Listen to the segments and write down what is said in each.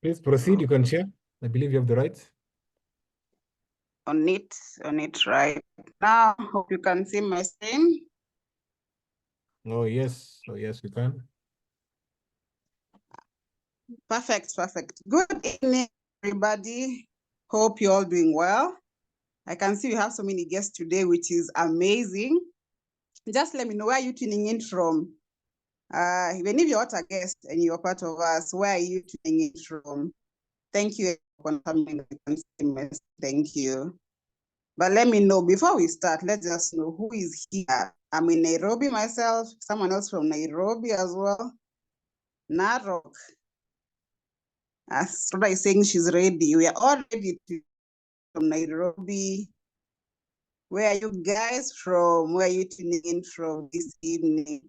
Please proceed. You can share. I believe you have the right. On it right now. Hope you can see my screen. Oh, yes. Oh, yes, we can. Perfect. Good evening, everybody. Hope you're all doing well. I can see we have so many guests today, which is amazing. Just let me know where you're tuning in from. Even if you're not a guest and you're part of us, where are you tuning in from? Thank you for coming. Thank you. But let me know before we start, let's just know who is here. I'm in Nairobi myself, someone else from Nairobi as well. Narok. Srota is saying she's ready. We are all ready from Nairobi. Where are you guys from? Where are you tuning in from this evening?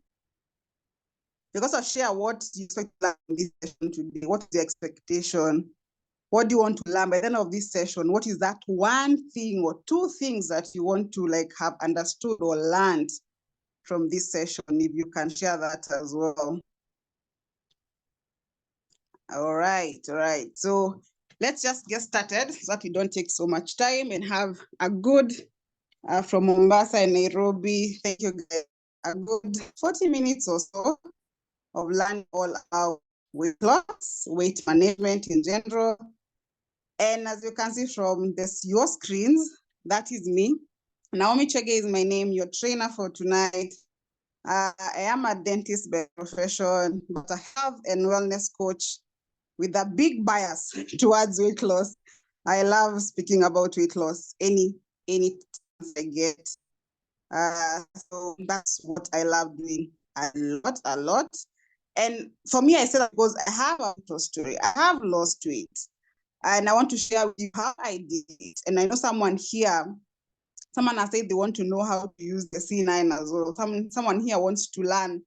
Because I share what you expect to learn in this session today. What is the expectation? What do you want to learn by the end of this session? What is that one thing or two things that you want to have understood or learned from this session? If you can share that as well. All right. So let's just get started so that we don't take so much time and have a good, from Mombasa and Nairobi, thank you guys, a good 40 minutes or so of learning all about weight loss, weight management in general. And as you can see from your screens, that is me. Naomi Chege is my name, your trainer for tonight. I am a dentist by profession, but a health and wellness coach with a big bias towards weight loss. I love speaking about weight loss any chance I get. So that's what I love doing a lot. And for me, I say that because I have a story. I have lost weight. And I want to share with you how I did it. And I know someone here, someone has said they want to know how to use the C9 as well. Someone here wants to learn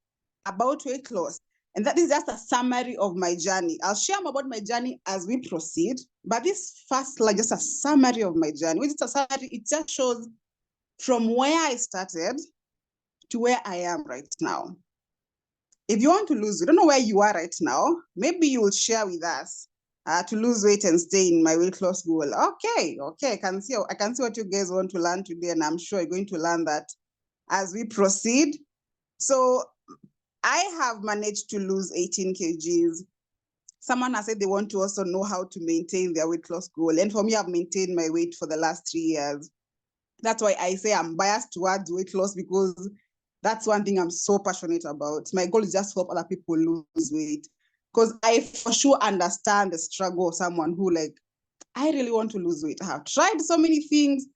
about weight loss. And that is just a summary of my journey. I'll share more about my journey as we proceed. But this first slide, just a summary of my journey. Which is a summary, it just shows from where I started to where I am right now. If you want to lose, we don't know where you are right now. Maybe you will share with us to lose weight and stay in my weight loss goal. Okay. I can see what you guys want to learn today, and I'm sure you're going to learn that as we proceed. So I have managed to lose 18 kgs. Someone has said they want to also know how to maintain their weight loss goal. And for me, I've maintained my weight for the last 3 years. That's why I say I'm biased towards weight loss, because that's one thing I'm so passionate about. My goal is just to help other people lose weight, because I for sure understand the struggle of someone who I really want to lose weight. I have tried so many things.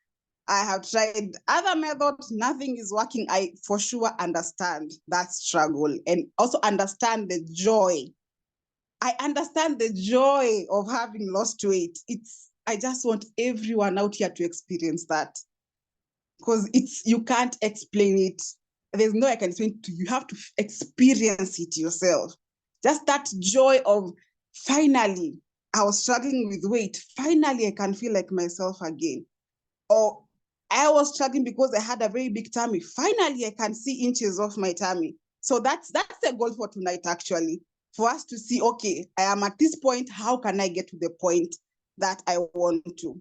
I have tried other methods. Nothing is working. I for sure understand that struggle and also understand the joy. I understand the joy of having lost weight. I just want everyone out here to experience that, because you can't explain it. There's no way I can explain it to you. You have to experience it yourself. Just that joy of finally, I was struggling with weight. Finally, I can feel like myself again. Or I was struggling because I had a very big tummy. Finally, I can see inches off my tummy. So that's the goal for tonight, actually, for us to see, okay, I am at this point. How can I get to the point that I want to?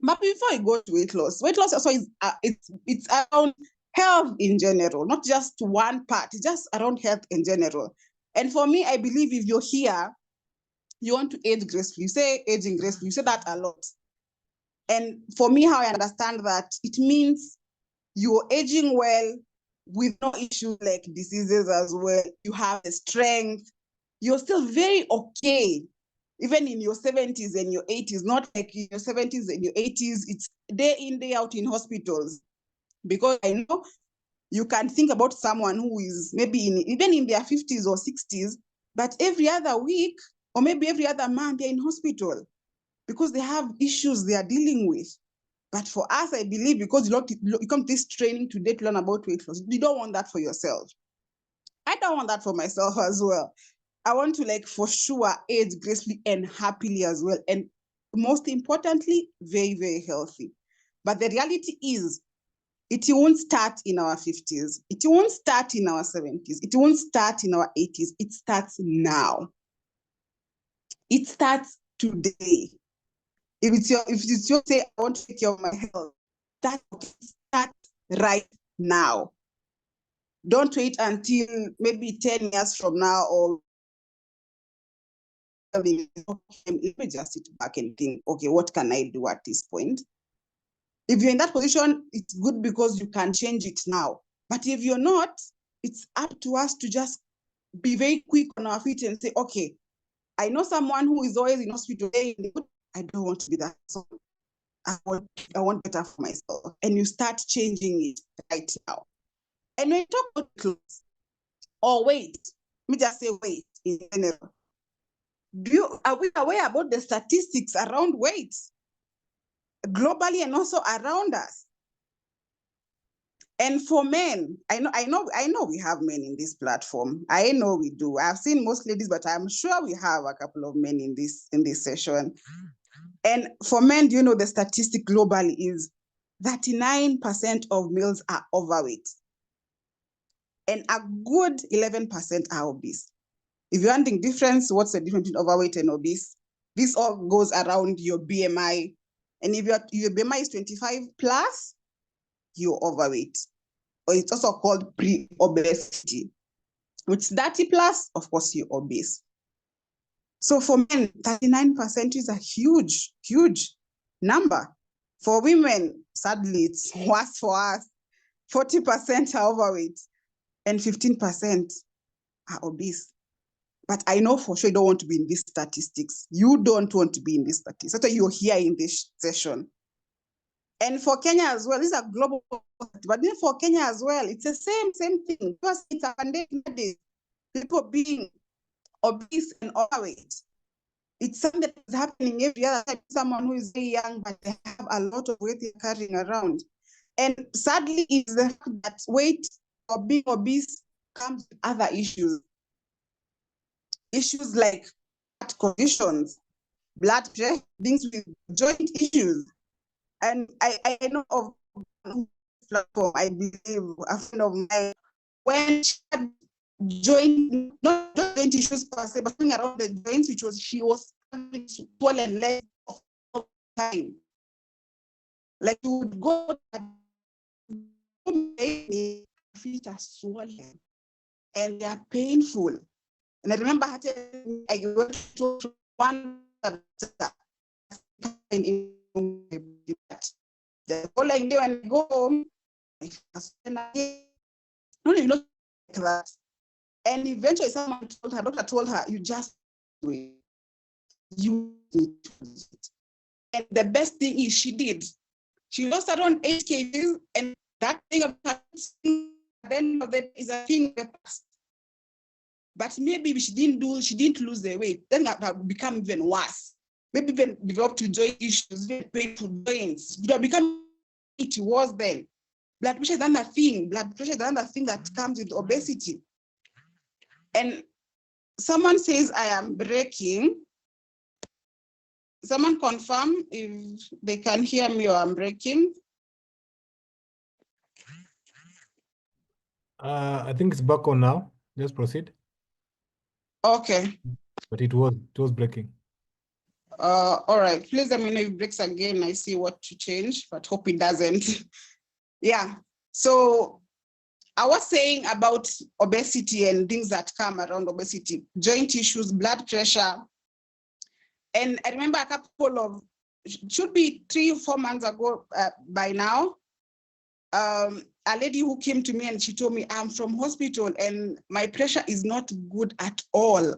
But before I go to weight loss also is it's around health in general, not just one part. It's just around health in general. And for me, I believe if you're here, you want to age gracefully. You say aging gracefully. You say that a lot. And for me, how I understand that, it means you're aging well with no issues like diseases as well. You have the strength. You're still very okay, even in your 70s and your 80s, not like in your 70s and your 80s, it's day in, day out in hospitals. Because I know you can think about someone who is maybe even in their 50s or 60s, but every other week or maybe every other month, they're in hospital because they have issues they are dealing with. But for us, I believe, because you come to this training today to learn about weight loss, you don't want that for yourself. I don't want that for myself as well. I want to for sure age gracefully and happily as well. And most importantly, very, very healthy. But the reality is, it won't start in our 50s. It won't start in our 70s. It won't start in our 80s. It starts now. It starts today. If it's your say, I want to take care of my health, start right now. Don't wait until maybe 10 years from now, or let me just sit back and think, okay, what can I do at this point? If you're in that position, it's good because you can change it now. But if you're not, it's up to us to just be very quick on our feet and say, okay, I know someone who is always in hospital. I don't want to be that person. I want better for myself. And you start changing it right now. And when you talk about clothes or weight, let me just say weight in general. Are we aware about the statistics around weight globally and also around us? And for men, I know we have men in this platform. I know we do. I've seen most ladies, but I'm sure we have a couple of men in this session. And for men, do you know the statistic globally is 39% of males are overweight, and a good 11% are obese. If you're wondering difference, what's the difference between overweight and obese? This all goes around your BMI. And if your BMI is 25 plus, you're overweight. Or it's also called pre-obesity. With 30 plus, of course, you're obese. So for men, 39% is a huge, huge number. For women, sadly, it's worse for us. 40% are overweight and 15% are obese. But I know for sure you don't want to be in these statistics. You don't want to be in these statistics. That's why you're here in this session. And for Kenya as well, these are global, but then for Kenya as well, it's the same thing. Because it's a pandemic, people being obese and overweight. It's something that is happening every other time. Someone who is very young, but they have a lot of weight they're carrying around. And sadly, it's the fact that weight or being obese comes with other issues. Issues like heart conditions, blood pressure, things with joint issues. And I know of platform, I believe, a friend of mine, when she had not joint issues per se, but something around the joints, she was having swollen legs all the time. Like you would go, feet are swollen and they are painful. And I remember I went to one the following day when I go home, I don't even look like that. And eventually someone told her, doctor told her, you just do it. You need to do it. And the best thing is she did. She lost around 8 kgs, and that thing of then that is a thing of the past. But maybe she didn't lose the weight. Then that would become even worse. Maybe even develop to joint issues, painful joints. It would have become it was then. Blood pressure is another thing. Blood pressure is another thing that comes with obesity. And someone says I am breaking. Someone confirm if they can hear me or I'm breaking. I think it's back on now. Just proceed. Okay. But it was breaking. All right. Please let me know if it breaks again. I see what to change, but hope it doesn't. Yeah. So I was saying about obesity and things that come around obesity, joint issues, blood pressure. And I remember a couple of, should be 3 or 4 months ago by now, a lady who came to me and she told me, I'm from hospital and my pressure is not good at all.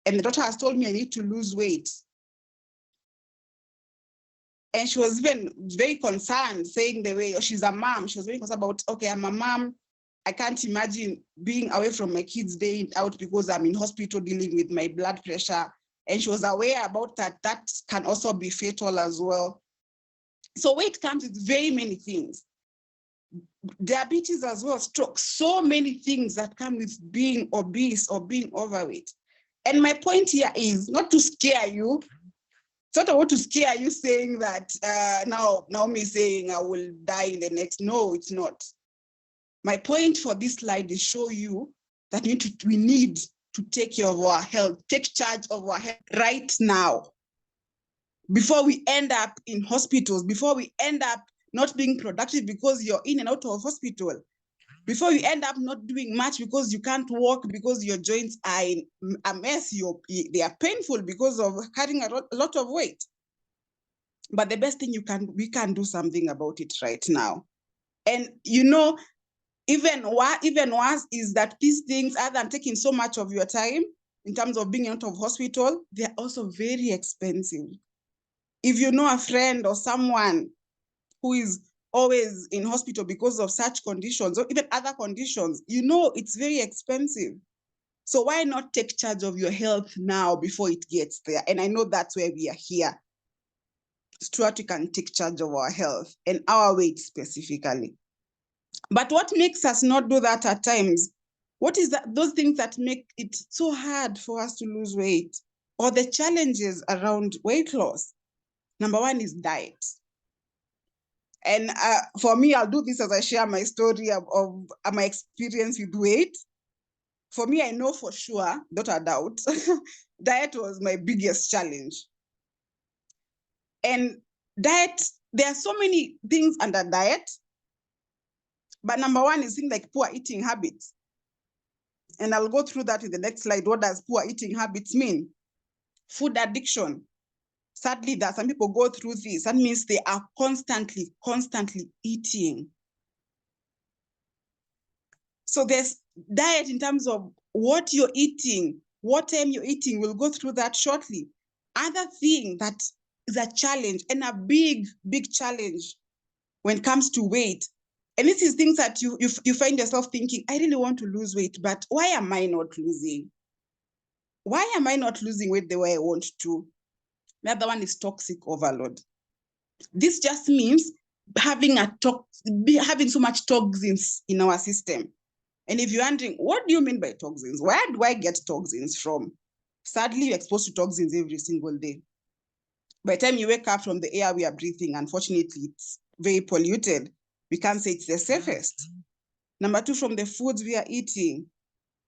And the doctor has told me I need to lose weight. And she was even very concerned, saying the way, she's a mom. She was very concerned about, okay, I'm a mom. I can't imagine being away from my kids day in, out because I'm in hospital dealing with my blood pressure. And she was aware about that. That can also be fatal as well. So weight comes with very many things. Diabetes as well, stroke, so many things that come with being obese or being overweight. And my point here is not to scare you. It's not about to scare you saying that now Naomi is saying I will die in the next. No, it's not. My point for this slide is show you that we need to take care of our health, take charge of our health right now, before we end up in hospitals, before we end up not being productive because you're in and out of hospital, before you end up not doing much because you can't walk, because your joints are in a mess, they are painful because of carrying a lot of weight. But the best thing we can do something about it right now. And even worse is that these things, other than taking so much of your time in terms of being out of hospital, they're also very expensive. If you know a friend or someone who is always in hospital because of such conditions or even other conditions, it's very expensive. So why not take charge of your health now before it gets there? And I know that's where we are here, so that we can take charge of our health and our weight specifically. But what makes us not do that at times? What is those things that make it so hard for us to lose weight, or the challenges around weight loss? Number one is diet. And for me, I'll do this as I share my story of my experience with weight. For me, I know for sure, not a doubt, diet was my biggest challenge. And diet, there are so many things under diet, but number one is things like poor eating habits. And I'll go through that in the next slide. What does poor eating habits mean? Food addiction. Sadly, that some people go through this. That means they are constantly eating. So there's diet in terms of what you're eating, what time you're eating. We'll go through that shortly. Other thing that is a challenge, and a big challenge when it comes to weight. And this is things that you find yourself thinking, I really want to lose weight, but why am I not losing? Why am I not losing weight the way I want to? The other one is toxic overload. This just means having so much toxins in our system. And if you're wondering, what do you mean by toxins? Where do I get toxins from? Sadly, you're exposed to toxins every single day. By the time you wake up from the air we are breathing, unfortunately, it's very polluted. We can't say it's the safest. Number two, from the foods we are eating,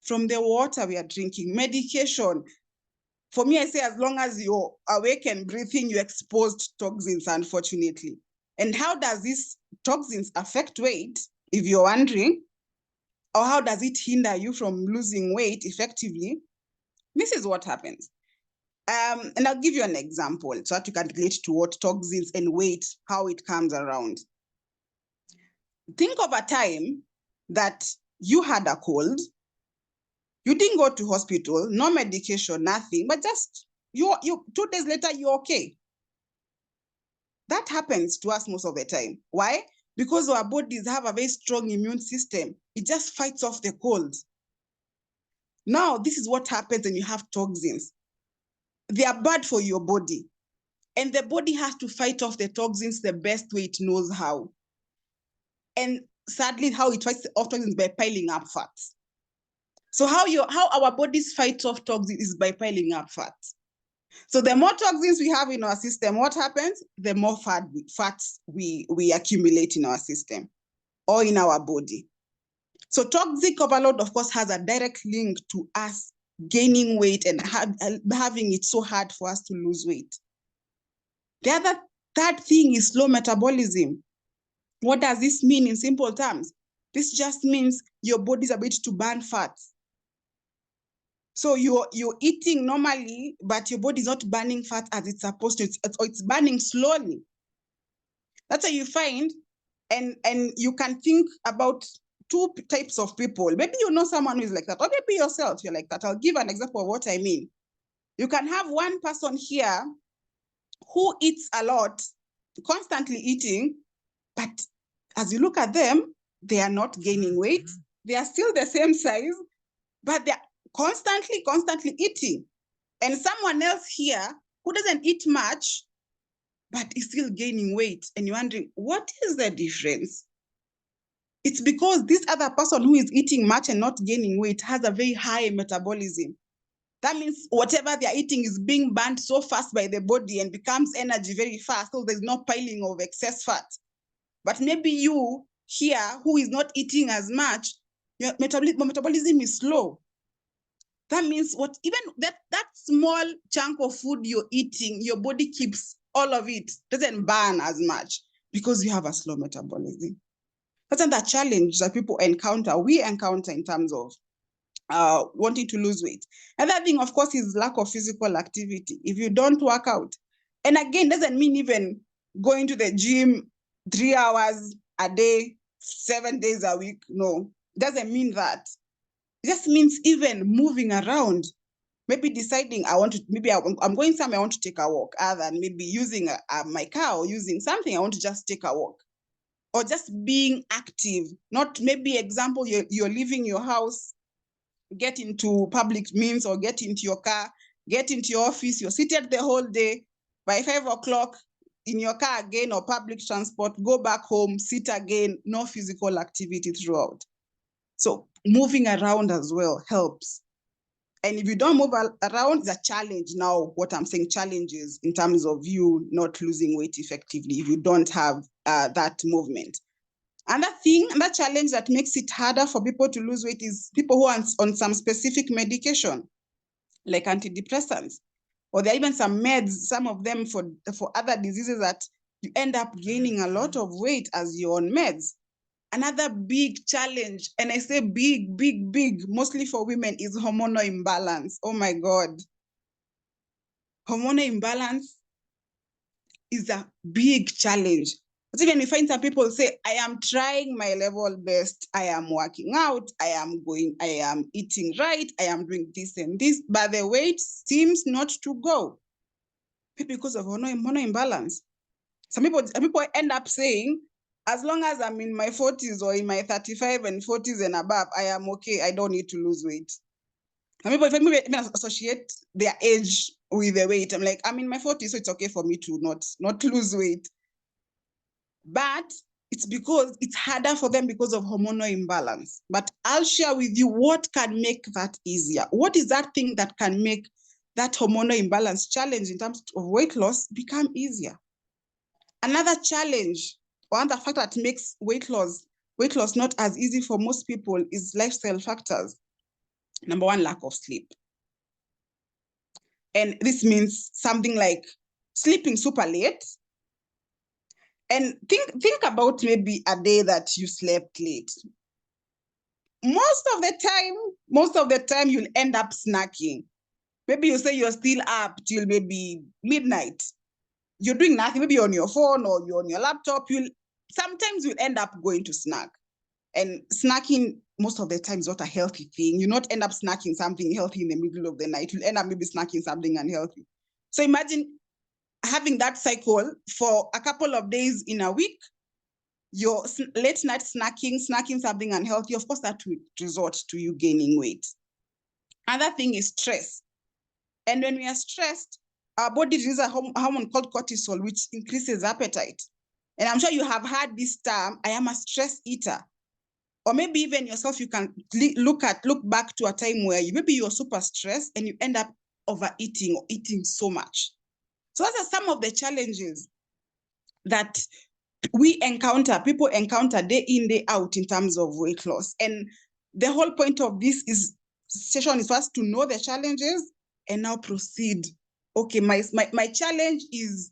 from the water we are drinking, medication. For me, I say as long as you're awake and breathing, you're exposed to toxins, unfortunately. And how does these toxins affect weight, if you're wondering? Or how does it hinder you from losing weight effectively? This is what happens. And I'll give you an example so that you can relate to what toxins and weight, how it comes around. Think of a time that you had a cold. You didn't go to hospital, no medication, nothing, but just you 2 days later, you're okay. That happens to us most of the time. Why? Because our bodies have a very strong immune system. It just fights off the cold. Now, this is what happens when you have toxins. They are bad for your body. And the body has to fight off the toxins the best way it knows how. And sadly, how it fights off toxins by piling up fats. So how our bodies fight off toxins is by piling up fats. So the more toxins we have in our system, what happens? The more fats we accumulate in our system or in our body. So toxic overload, of course, has a direct link to us gaining weight and having it so hard for us to lose weight. The third thing is slow metabolism. What does this mean in simple terms? This just means your body's ability to burn fats. So you're eating normally, but your body's not burning fat as it's supposed to. It's burning slowly. That's why you find, and you can think about two types of people. Maybe you know someone who is like that, or maybe yourself, you're like that. I'll give an example of what I mean. You can have one person here who eats a lot, constantly eating, but as you look at them, they are not gaining weight. They are still the same size, but they're constantly eating. And someone else here who doesn't eat much, but is still gaining weight. And you're wondering, what is the difference? It's because this other person who is eating much and not gaining weight has a very high metabolism. That means whatever they're eating is being burned so fast by the body and becomes energy very fast, so there's no piling of excess fat. But maybe you here who is not eating as much, your metabolism is slow. That means what, even that small chunk of food you're eating, your body keeps all of it, doesn't burn as much because you have a slow metabolism. That's another challenge that people encounter, we encounter in terms of wanting to lose weight. Another thing, of course, is lack of physical activity. If you don't work out, and again, doesn't mean even going to the gym 3 hours a day, 7 days a week. No, doesn't mean that. It just means even moving around, maybe deciding I'm going somewhere, I want to take a walk, other than maybe using my car or using something, I want to just take a walk. Or just being active, not maybe example, you're leaving your house, get into public means or get into your car, get into your office, you're seated the whole day. By 5 o'clock, in your car again or public transport, go back home, sit again, no physical activity throughout. So moving around as well helps. And if you don't move around, it's a challenge now. What I'm saying, challenges in terms of you not losing weight effectively if you don't have that movement. Another challenge that makes it harder for people to lose weight is people who are on some specific medication, like antidepressants, or there are even some meds, some of them for other diseases, that you end up gaining a lot of weight as you're on meds. Another big challenge, and I say big, big, big, mostly for women, is hormonal imbalance. Oh my God. Hormonal imbalance is a big challenge. But even we find some people say, I am trying my level best. I am working out. I am eating right. I am doing this and this, but the weight seems not to go because of hormonal imbalance. Some people end up saying, as long as I'm in my 40s or in my 35 and 40s and above, I am okay. I don't need to lose weight. Some people even associate their age with the weight. I'm like, I'm in my 40s, so it's okay for me to not lose weight. But it's because it's harder for them because of hormonal imbalance. But I'll share with you what can make that easier. What is that thing that can make that hormonal imbalance challenge in terms of weight loss become easier? Another challenge, or another factor that makes weight loss not as easy for most people, is lifestyle factors. Number one, lack of sleep. And this means something like sleeping super late. And think about maybe a day that you slept late. Most of the time you'll end up snacking. Maybe you say you're still up till maybe midnight. You're doing nothing, maybe you're on your phone or you're on your laptop. Sometimes you'll end up going to snack. And snacking most of the time is not a healthy thing. You not end up snacking something healthy in the middle of the night. You'll end up maybe snacking something unhealthy. So imagine having that cycle for a couple of days in a week. Your late night snacking something unhealthy, of course, that will resort to you gaining weight. Another thing is stress. And when we are stressed, our body releases a hormone called cortisol, which increases appetite. And I'm sure you have heard this term, I am a stress eater. Or maybe even yourself, you can look back to a time where maybe you're super stressed and you end up overeating or eating so much. So those are some of the challenges that people encounter day in, day out in terms of weight loss. And the whole point of this session is first to know the challenges and now proceed. Okay, my challenge is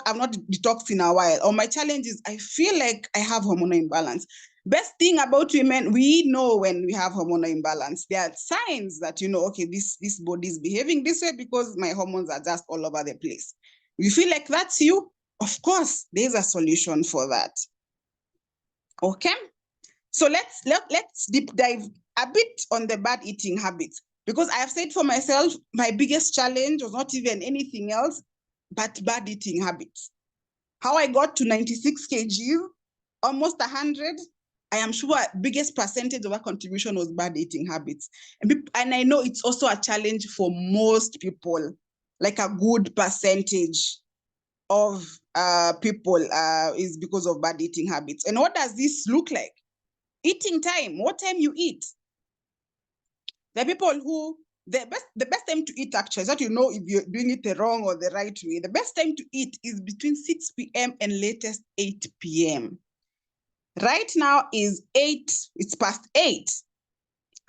I've not detoxed in a while, or my challenge is I feel like I have hormonal imbalance. Best thing about women, we know when we have hormonal imbalance. There are signs that, okay, this body is behaving this way because my hormones are just all over the place. You feel like that's you? Of course, there's a solution for that. Okay? So let's deep dive a bit on the bad eating habits, because I have said for myself, my biggest challenge was not even anything else but bad eating habits. How I got to 96 kg, almost 100, I am sure biggest percentage of our contribution was bad eating habits. And I know it's also a challenge for most people, like a good percentage of people is because of bad eating habits. And what does this look like? Eating time, what time you eat. The people who, the best time to eat actually, is that if you're doing it the wrong or the right way. The best time to eat is between 6 p.m. and latest 8 p.m. Right now is it's past 8.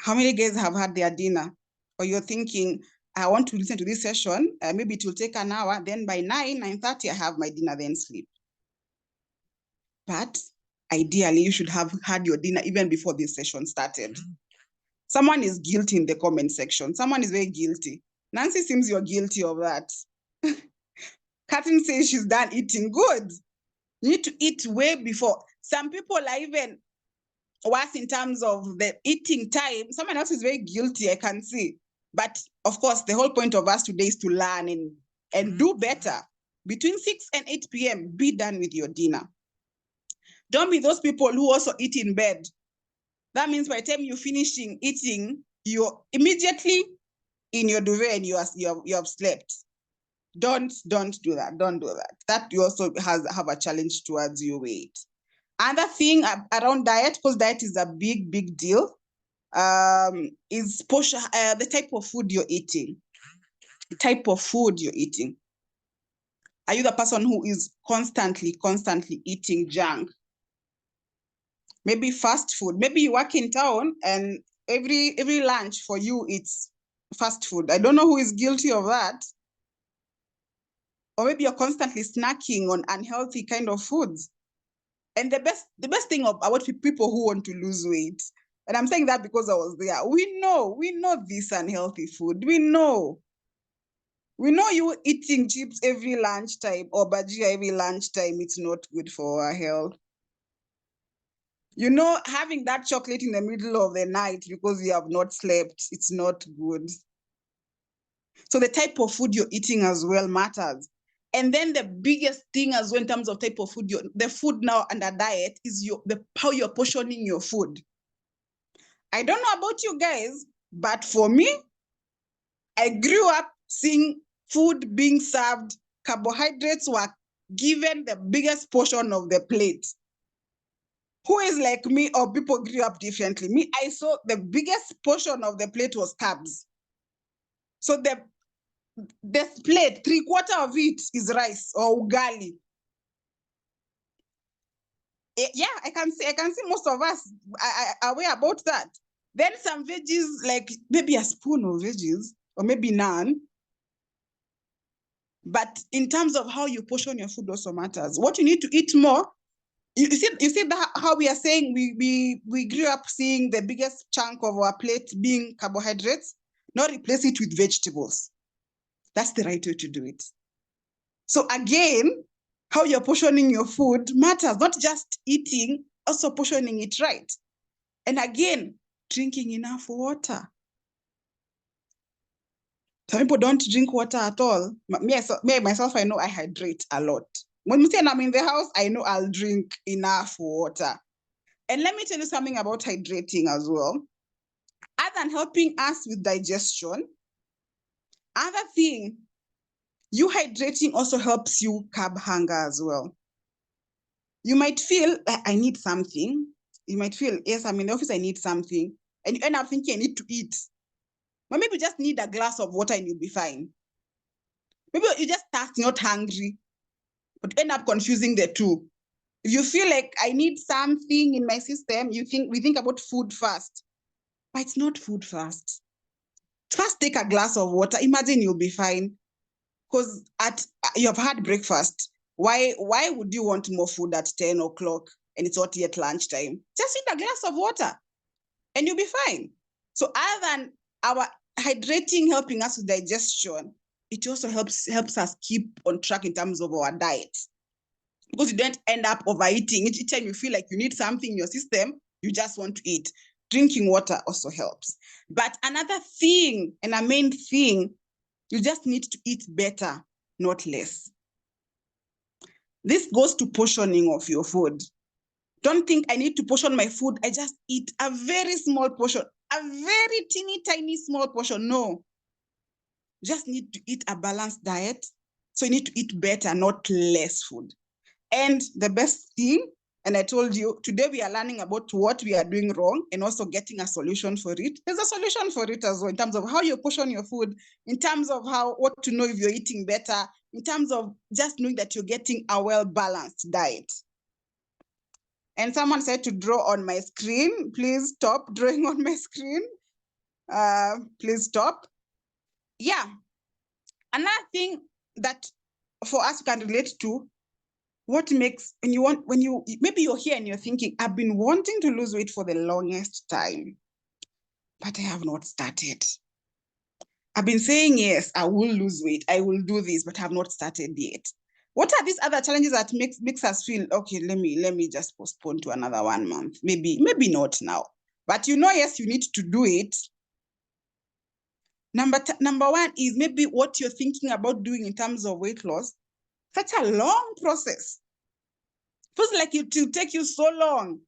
How many guys have had their dinner? Or you're thinking, I want to listen to this session, maybe it will take an hour, then by 9:30, I have my dinner, then sleep. But ideally, you should have had your dinner even before this session started. Someone is guilty in the comment section. Someone is very guilty. Nancy seems you're guilty of that. Catherine says she's done eating. Good. You need to eat way before. Some people are even worse in terms of the eating time. Someone else is very guilty, I can see. But of course, the whole point of us today is to learn and do better. Between 6 and 8 p.m., be done with your dinner. Don't be those people who also eat in bed. That means by the time you're finishing eating, you're immediately in your duvet and you have slept. Don't do that. Don't do that. That you also have a challenge towards your weight. Another thing around diet, because diet is a big deal, is the type of food you're eating. The type of food you're eating. Are you the person who is constantly eating junk? Maybe fast food. Maybe you work in town and every lunch for you it's fast food. I don't know who is guilty of that. Or maybe you're constantly snacking on unhealthy kind of foods. And the best thing about people who want to lose weight, and I'm saying that because I was there, we know this unhealthy food. We know you eating chips every lunchtime or bhajia every lunchtime, it's not good for our health. You know, having that chocolate in the middle of the night because you have not slept, it's not good. So the type of food you're eating as well matters. And then the biggest thing as well in terms of type of food, the food now under diet is how you're portioning your food. I don't know about you guys, but for me, I grew up seeing food being served, carbohydrates were given the biggest portion of the plate. Who is like me or people grew up differently? Me, I saw the biggest portion of the plate was carbs. So the plate, 3/4 of it is rice or ugali. Yeah, I can see most of us are aware about that. Then some veggies, like maybe a spoon of veggies or maybe none. But in terms of how you portion your food also matters. What you need to eat more, you see how we are saying we grew up seeing the biggest chunk of our plate being carbohydrates, not replace it with vegetables. That's the right way to do it. So again, how you're portioning your food matters, not just eating, also portioning it right. And again, drinking enough water. Some people don't drink water at all. Me myself, I know I hydrate a lot. When I'm in the house, I know I'll drink enough water. And let me tell you something about hydrating as well. Other than helping us with digestion, other thing, you hydrating also helps you curb hunger as well. You might feel, I need something. You might feel, yes, I'm in the office, I need something. And you end up thinking, I need to eat. But maybe you just need a glass of water and you'll be fine. Maybe you just thirsty, not hungry, but end up confusing the two. If you feel like I need something in my system, we think about food first. But it's not food first. First, take a glass of water. Imagine you'll be fine. Because you have had breakfast. Why would you want more food at 10 o'clock and it's not yet lunchtime? Just eat a glass of water and you'll be fine. So other than our hydrating helping us with digestion, it also helps us keep on track in terms of our diet. Because you don't end up overeating. Each time you feel like you need something in your system, you just want to eat. Drinking water also helps. But another thing, and a main thing, you just need to eat better, not less. This goes to portioning of your food. Don't think I need to portion my food. I just eat a very small portion, a very teeny tiny small portion. No. You just need to eat a balanced diet. So you need to eat better, not less food. And the best thing, and I told you, today we are learning about what we are doing wrong and also getting a solution for it. There's a solution for it as well in terms of how you portion your food, in terms of what to know if you're eating better, in terms of just knowing that you're getting a well-balanced diet. And someone said to draw on my screen. Please stop drawing on my screen. please stop. Yeah. Another thing that for us can relate to, what makes, maybe you're here and you're thinking, I've been wanting to lose weight for the longest time, but I have not started. I've been saying, yes, I will lose weight, I will do this, but I have not started yet. What are these other challenges that makes us feel, okay, let me just postpone to another 1 month, maybe not now, but yes, you need to do it. Number one is maybe what you're thinking about doing in terms of weight loss, such a long process. Feels like it will take you so long.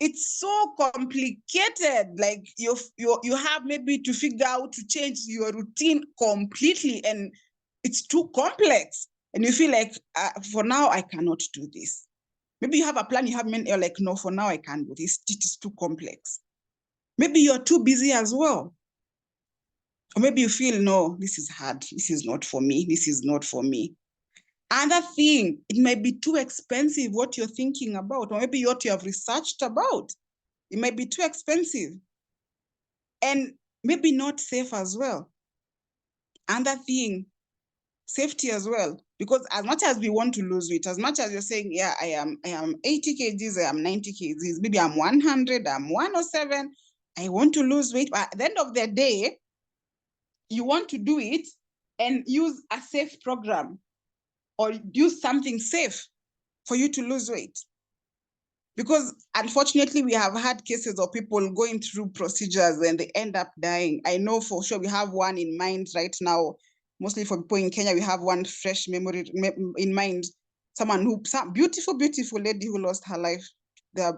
It's so complicated. Like you have maybe to figure out to change your routine completely, and it's too complex. And you feel like, for now, I cannot do this. Maybe you have a plan, you're like, no, for now, I can't do this. It is too complex. Maybe you're too busy as well. Or maybe you feel, no, this is hard. This is not for me. This is not for me. Another thing, it might be too expensive what you're thinking about, or maybe what you have researched about. It might be too expensive and maybe not safe as well. Another thing, safety as well, because as much as we want to lose weight, as much as you're saying, yeah, I am 80 kgs, I am 90 kgs, maybe I'm 100, I'm 107, I want to lose weight. But at the end of the day, you want to do it and use a safe program or use something safe for you to lose weight. Because unfortunately, we have had cases of people going through procedures and they end up dying. I know for sure we have one in mind right now. Mostly for people in Kenya, we have one fresh memory in mind. Some beautiful, beautiful lady who lost her life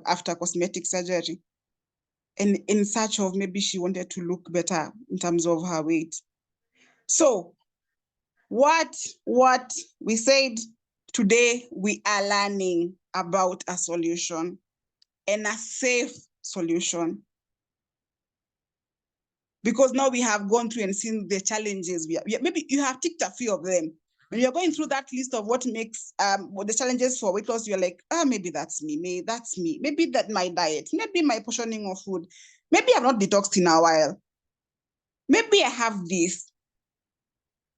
after cosmetic surgery. And in search of maybe she wanted to look better in terms of her weight. So what we said today, we are learning about a solution and a safe solution. Because now we have gone through and seen the challenges. Maybe you have ticked a few of them. When you're going through that list of what makes the challenges for weight loss, you're like, maybe that's me, maybe that's me, maybe that my diet, maybe my portioning of food, maybe I've not detoxed in a while, maybe I have this.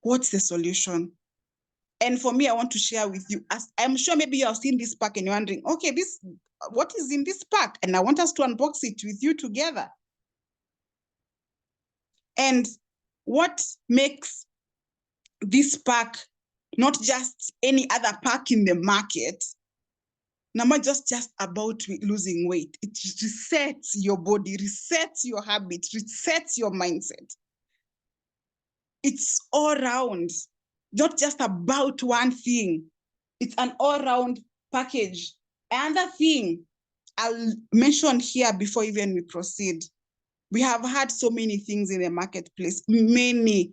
What's the solution? And for me, I want to share with you, as I'm sure maybe you have seen this pack and you're wondering, okay, what is in this pack? And I want us to unbox it with you together. And what makes this pack not just any other pack in the market, not just about losing weight. It resets your body, resets your habit, resets your mindset. It's all round, not just about one thing. It's an all-round package. Another thing I'll mention here before even we proceed, we have had so many things in the marketplace, many.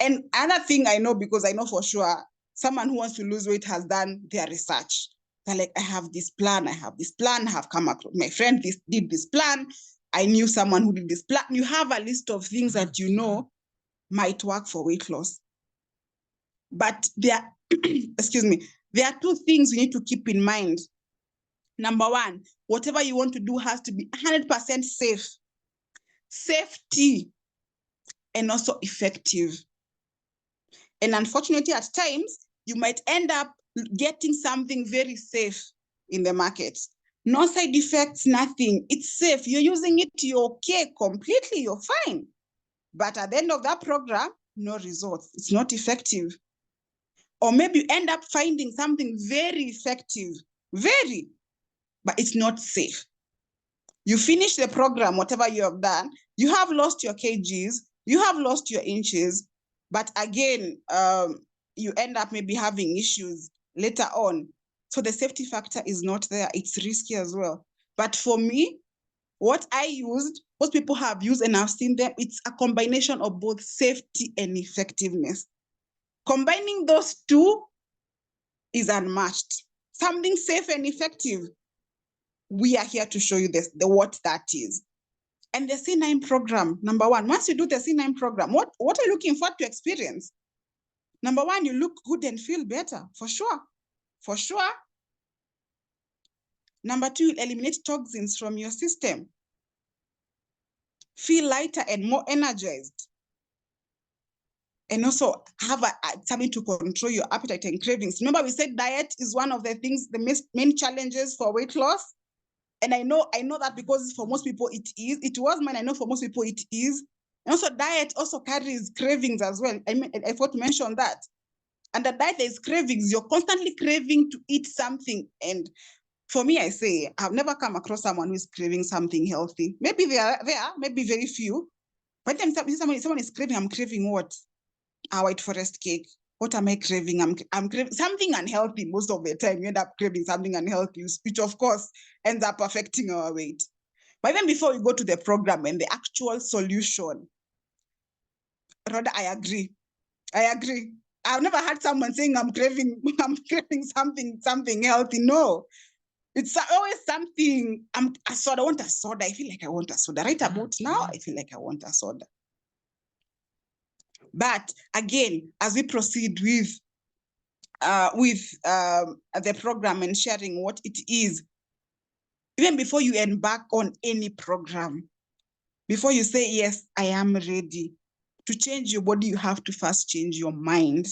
And another thing I know, because I know for sure, someone who wants to lose weight has done their research. They're like, I have this plan, I have come across, my friend did this plan, I knew someone who did this plan. You have a list of things that you know might work for weight loss. But there, excuse me, there are two things we need to keep in mind. Number one, whatever you want to do has to be 100% safe. Safety and also effective. And unfortunately, at times, you might end up getting something very safe in the market. No side effects, nothing. It's safe. You're using it, you're okay, completely, you're fine. But at the end of that program, no results. It's not effective. Or maybe you end up finding something very effective, but it's not safe. You finish the program, whatever you have done, you have lost your kgs, you have lost your inches, but again, you end up maybe having issues later on. So the safety factor is not there. It's risky as well. But for me, what I used, what people have used and I've seen them, it's a combination of both safety and effectiveness. Combining those two is unmatched. Something safe and effective. We are here to show you what that is. And the C9 program, number one, once you do the C9 program, what are you looking for to experience? Number one, you look good and feel better, for sure. For sure. Number two, you eliminate toxins from your system. feel lighter and more energized, and also have something to control your appetite and cravings. Remember, we said diet is one of the things, the main challenges for weight loss. And I know that because for most people it is. It was mine. I know for most people it is. And also diet also carries cravings as well. I forgot to mention that. And the diet is cravings. You're constantly craving to eat something. And for me, I say, I've never come across someone who's craving something healthy. Maybe there are, maybe very few. But then someone is craving, I'm craving what? A white forest cake. What am I craving? I'm craving something unhealthy. Most of the time, you end up craving something unhealthy, which of course ends up affecting our weight. But then before we go to the program and the actual solution, Rhoda, I agree. I've never had someone saying I'm craving something healthy. No, it's always something. A soda. I want a soda. I feel like I want a soda. Right about now, I feel like I want a soda. But again, as we proceed with the program and sharing what it is, even before you embark on any program, before you say, yes, I am ready, to change your body, you have to first change your mind.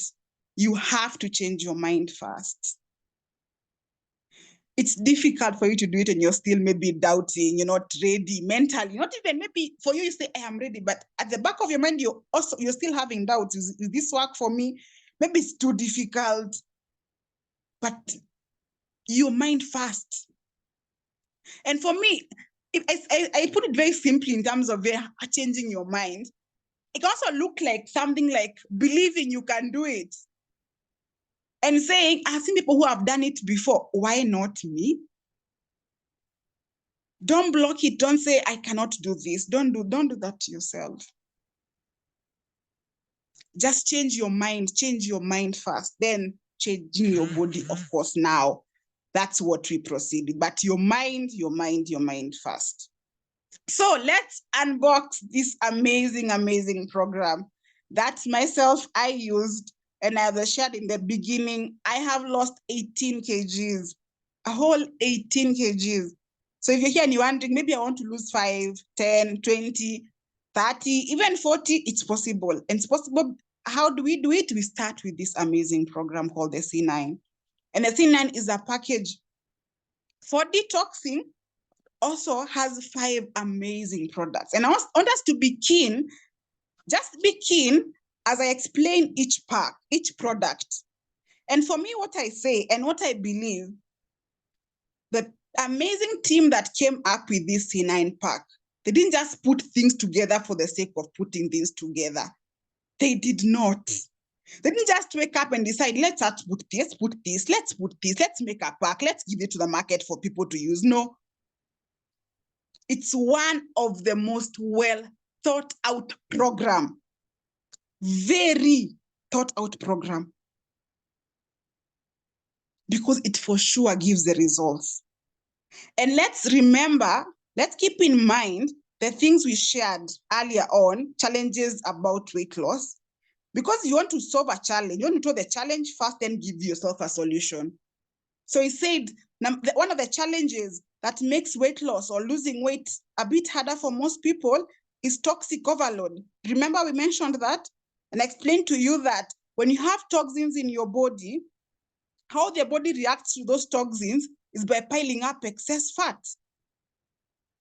You have to change your mind first. It's difficult for you to do it and you're still maybe doubting, you're not ready mentally, not even maybe for you say, I am ready, but at the back of your mind, you're still having doubts. Is this work for me? Maybe it's too difficult, but your mind first. And for me, I put it very simply in terms of changing your mind. It can also look like something like believing you can do it and saying, I've seen people who have done it before. Why not me? Don't block it. Don't say, I cannot do this. Don't do that to yourself. Just change your mind first, then changing your body, of course, now. That's what we proceed with. But your mind first. So let's unbox this amazing program that myself I used, and as I shared in the beginning, I have lost 18 kgs, a whole 18 kgs. So if you're here and you're wondering, maybe I want to lose 5, 10, 20, 30, even 40, it's possible. And it's possible. How do we do it? We start with this amazing program called the C9. And the C9 is a package for detoxing, also has 5 amazing products. And I want us to be keen, just be keen as I explain each pack, each product. And for me, what I say and what I believe, the amazing team that came up with this C9 pack, they didn't just put things together for the sake of putting things together. They did not. They didn't just wake up and decide, let's put this, let's make a pack, let's give it to the market for people to use. No. It's one of the most well thought out program, very thought out program, because it for sure gives the results. And let's keep in mind the things we shared earlier on, challenges about weight loss, because you want to solve a challenge, you want to do the challenge first, then give yourself a solution. So he said, one of the challenges that makes weight loss or losing weight a bit harder for most people is toxic overload. Remember we mentioned that? And I explained to you that when you have toxins in your body, how the body reacts to those toxins is by piling up excess fat.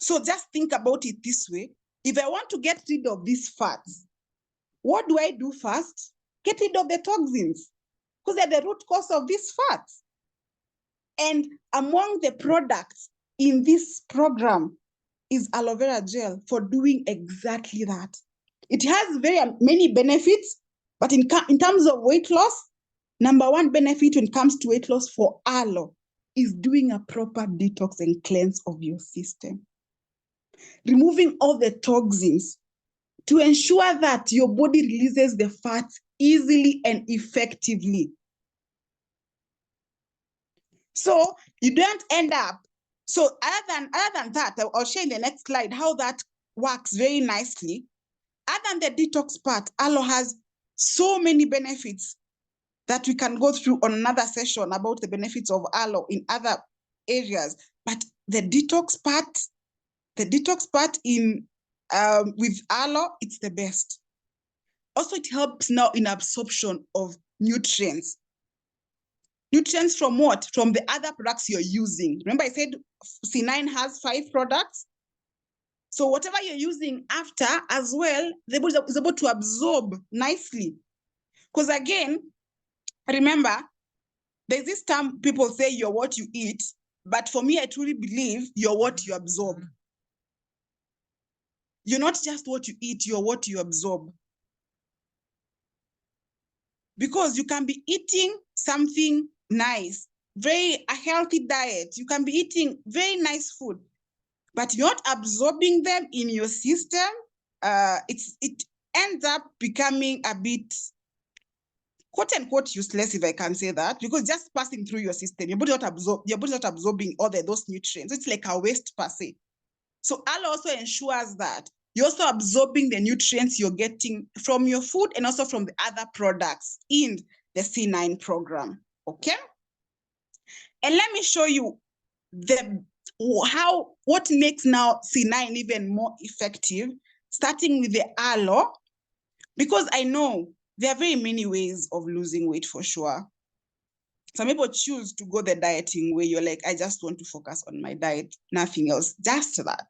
So just think about it this way. If I want to get rid of these fats, what do I do first? Get rid of the toxins, because they're the root cause of these fats. And among the products in this program is aloe vera gel for doing exactly that. It has very many benefits, but in terms of weight loss, number one benefit when it comes to weight loss for aloe is doing a proper detox and cleanse of your system. Removing all the toxins to ensure that your body releases the fats easily and effectively. So you don't end up. So other than that, I'll share in the next slide how that works very nicely. Other than the detox part, aloe has so many benefits that we can go through on another session about the benefits of aloe in other areas. But the detox part in with aloe, it's the best. Also, it helps now in absorption of nutrients. Nutrients from what? From the other products you're using. Remember I said C9 has 5 products? So whatever you're using after as well, the body is able to absorb nicely. Because again, remember, there's this term people say you're what you eat, but for me, I truly believe you're what you absorb. You're not just what you eat, you're what you absorb. Because you can be eating something nice, a healthy diet. You can be eating very nice food, but you're not absorbing them in your system. It ends up becoming a bit, quote unquote, useless, if I can say that, because just passing through your system, your body not absorbing all those nutrients. It's like a waste per se. So aloe also ensures that you're also absorbing the nutrients you're getting from your food and also from the other products in the C9 program. Okay. And let me show you what makes now C9 even more effective, starting with the aloe, because I know there are very many ways of losing weight for sure. Some people choose to go the dieting way. You're like, I just want to focus on my diet, nothing else, just that.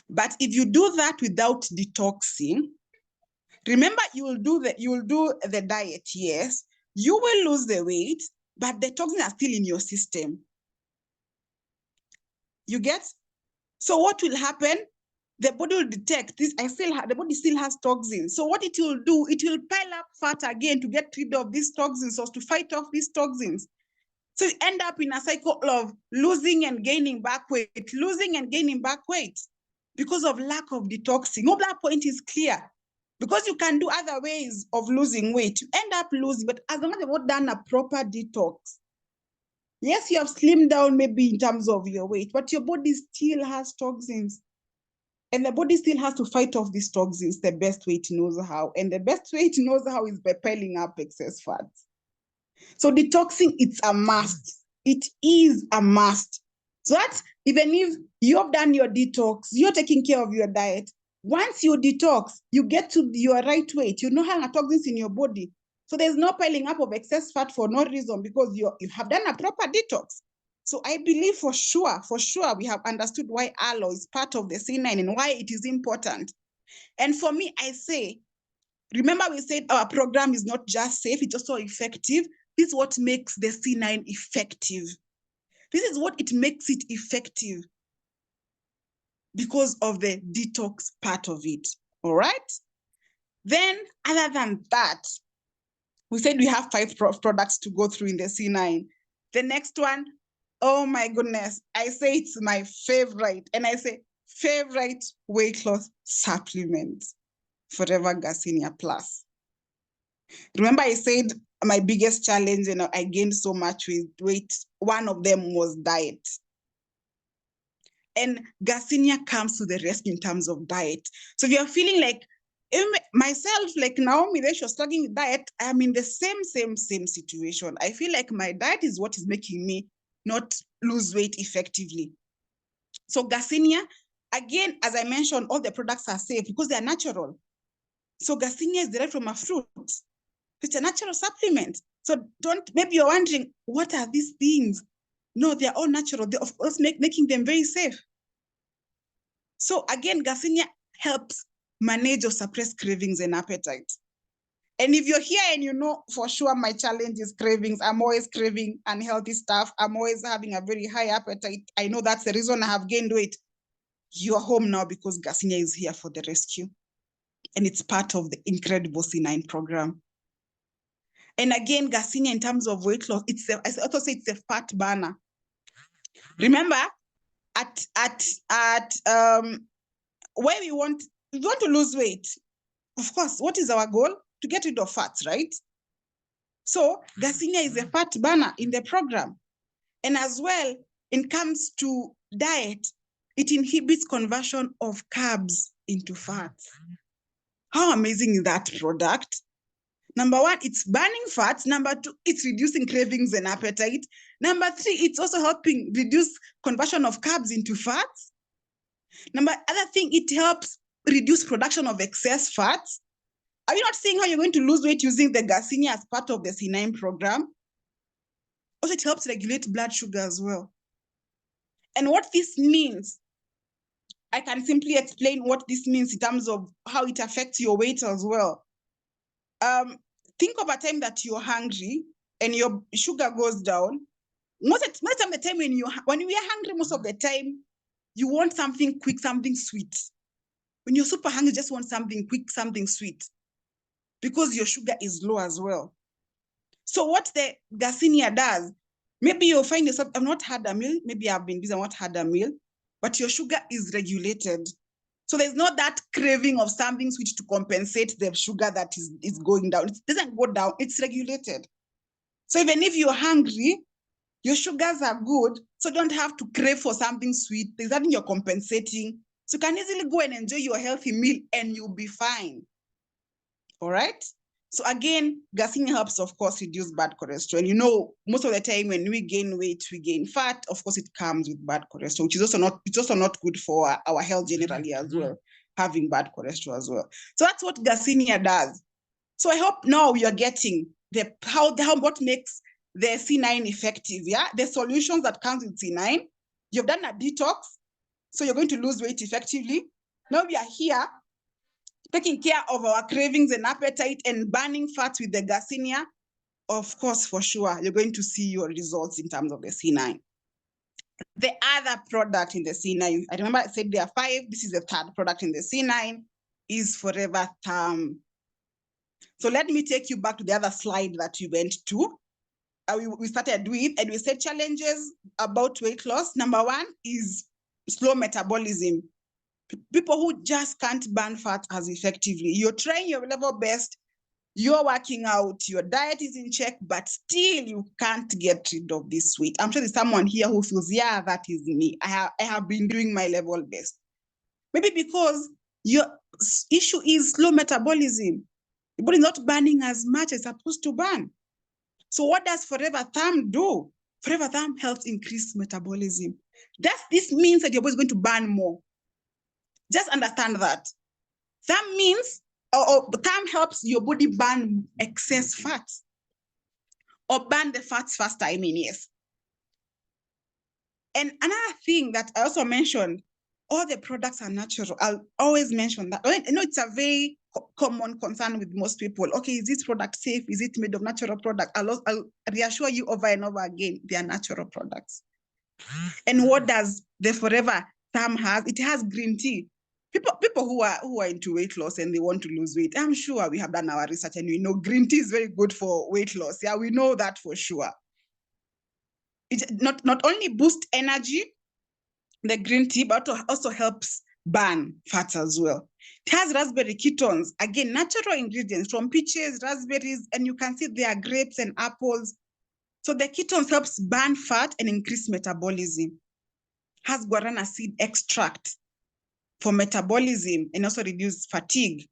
But if you do that without detoxing, remember you will do the diet, yes, you will lose the weight, but the toxins are still in your system. You get? So what will happen? The body will detect this. The body still has toxins. So what it will do, it will pile up fat again to get rid of these toxins or to fight off these toxins. So you end up in a cycle of losing and gaining back weight, losing and gaining back weight because of lack of detoxing. No, that point is clear. Because you can do other ways of losing weight, you end up losing, but as long as you've not done a proper detox, yes, you have slimmed down maybe in terms of your weight, but your body still has toxins. And the body still has to fight off these toxins the best way it knows how. And the best way it knows how is by piling up excess fats. So detoxing, it's a must. It is a must. So that even if you've done your detox, you're taking care of your diet, once you detox, you get to your right weight. You no have toxins in your body. So there's no piling up of excess fat for no reason because you have done a proper detox. So I believe for sure, we have understood why aloe is part of the C9 and why it is important. And for me, I say, remember we said our program is not just safe, it's also effective. This is what makes the C9 effective. This is what it makes it effective because of the detox part of it, all right? Then other than that, we said we have 5 products to go through in the C9. The next one, oh my goodness, I say it's my favorite, and I say favorite weight loss supplement, Forever Garcinia Plus. Remember I said my biggest challenge, I gained so much weight. One of them was diet. And Garcinia comes to the rescue in terms of diet. So if you're feeling like, myself, like Naomi, she was struggling with diet, I'm in the same situation. I feel like my diet is what is making me not lose weight effectively. So Garcinia, again, as I mentioned, all the products are safe because they are natural. So Garcinia is derived from a fruit. It's a natural supplement. So maybe you're wondering, what are these things? No, they're all natural. They're of course making them very safe. So again, Garcinia helps manage or suppress cravings and appetite. And if you're here and you know for sure my challenge is cravings, I'm always craving unhealthy stuff. I'm always having a very high appetite. I know that's the reason I have gained weight. You're home now because Garcinia is here for the rescue. And it's part of the incredible C9 program. And again, Garcinia, in terms of weight loss, I also say it's a fat burner. Remember, where we want to lose weight, of course, what is our goal? To get rid of fats, right? So Garcinia is a fat burner in the program. And as well, it comes to diet, it inhibits conversion of carbs into fats. How amazing is that product? Number 1, it's burning fats. Number 2, it's reducing cravings and appetite. Number 3, it's also helping reduce conversion of carbs into fats. Other thing, it helps reduce production of excess fats. Are you not seeing how you're going to lose weight using the Garcinia as part of the C9 program? Also, it helps regulate blood sugar as well. And what this means, I can simply explain what this means in terms of how it affects your weight as well. Think of a time that you're hungry and your sugar goes down. Most of the time when we are hungry, most of the time, you want something quick, something sweet. When you're super hungry, you just want something quick, something sweet, because your sugar is low as well. So what the Garcinia does, maybe you'll find yourself, I've not had a meal, maybe I've been busy, I've not had a meal, but your sugar is regulated. So there's not that craving of something sweet to compensate the sugar that is going down. It doesn't go down, it's regulated. So even if you're hungry, your sugars are good, so don't have to crave for something sweet. There's nothing you're compensating. So you can easily go and enjoy your healthy meal and you'll be fine. All right? So again, Garcinia helps, of course, reduce bad cholesterol. You know, most of the time when we gain weight, we gain fat. Of course, it comes with bad cholesterol, which is also not good for our health generally as well, having bad cholesterol as well. So that's what Garcinia does. So I hope now you're getting what makes the C9 effective. Yeah, the solutions that comes with C9. You've done a detox, so you're going to lose weight effectively. Now we are here taking care of our cravings and appetite and burning fats with the Garcinia. Of course, for sure, you're going to see your results in terms of the C9. The other product in the C9, I remember I said there are 5. This is the third product in the C9, is Forever Thumb. So let me take you back to the other slide that you went to. We started with, and we said challenges about weight loss. Number 1 is slow metabolism. People who just can't burn fat as effectively. You're trying your level best, you're working out, your diet is in check, but still you can't get rid of this weight. I'm sure there's someone here who feels, yeah, that is me. I have been doing my level best. Maybe because your issue is slow metabolism. The body is not burning as much as it's supposed to burn. So what does Forever Thumb do? Forever Thumb helps increase metabolism. This means that your body is going to burn more. Just understand that. Thumb means, or thumb helps your body burn excess fats, or burn the fats faster, I mean, yes. And another thing that I also mentioned, all the products are natural. I'll always mention that. I know it's a very common concern with most people. Okay, is this product safe? Is it made of natural product? I'll reassure you over and over again, they are natural products. And what does the Forever Thumb has? It has green tea. People who are into weight loss and they want to lose weight, I'm sure we have done our research and we know green tea is very good for weight loss. Yeah, we know that for sure. It not only boosts energy, the green tea, but also helps burn fats as well. It has raspberry ketones, again, natural ingredients from peaches, raspberries, and you can see there are grapes and apples. So the ketones helps burn fat and increase metabolism. Has guarana seed extract for metabolism and also reduce fatigue.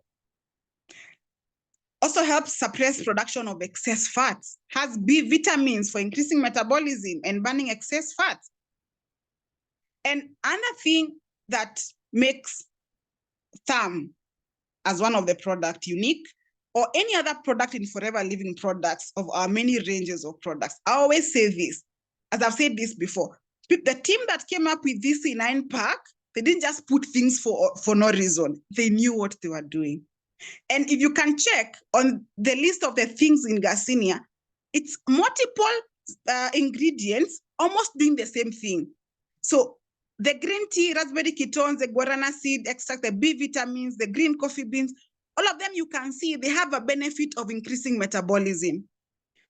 Also helps suppress production of excess fats. Has B vitamins for increasing metabolism and burning excess fats. And another thing that makes Thumb as one of the product unique, or any other product in Forever Living products of our many ranges of products, I always say this, as I've said this before, the team that came up with this C9 pack, they didn't just put things for no reason. They knew what they were doing. And if you can check on the list of the things in Garcinia, it's multiple ingredients almost doing the same thing. So the green tea, raspberry ketones, the guarana seed extract, the B vitamins, the green coffee beans, all of them you can see they have a benefit of increasing metabolism.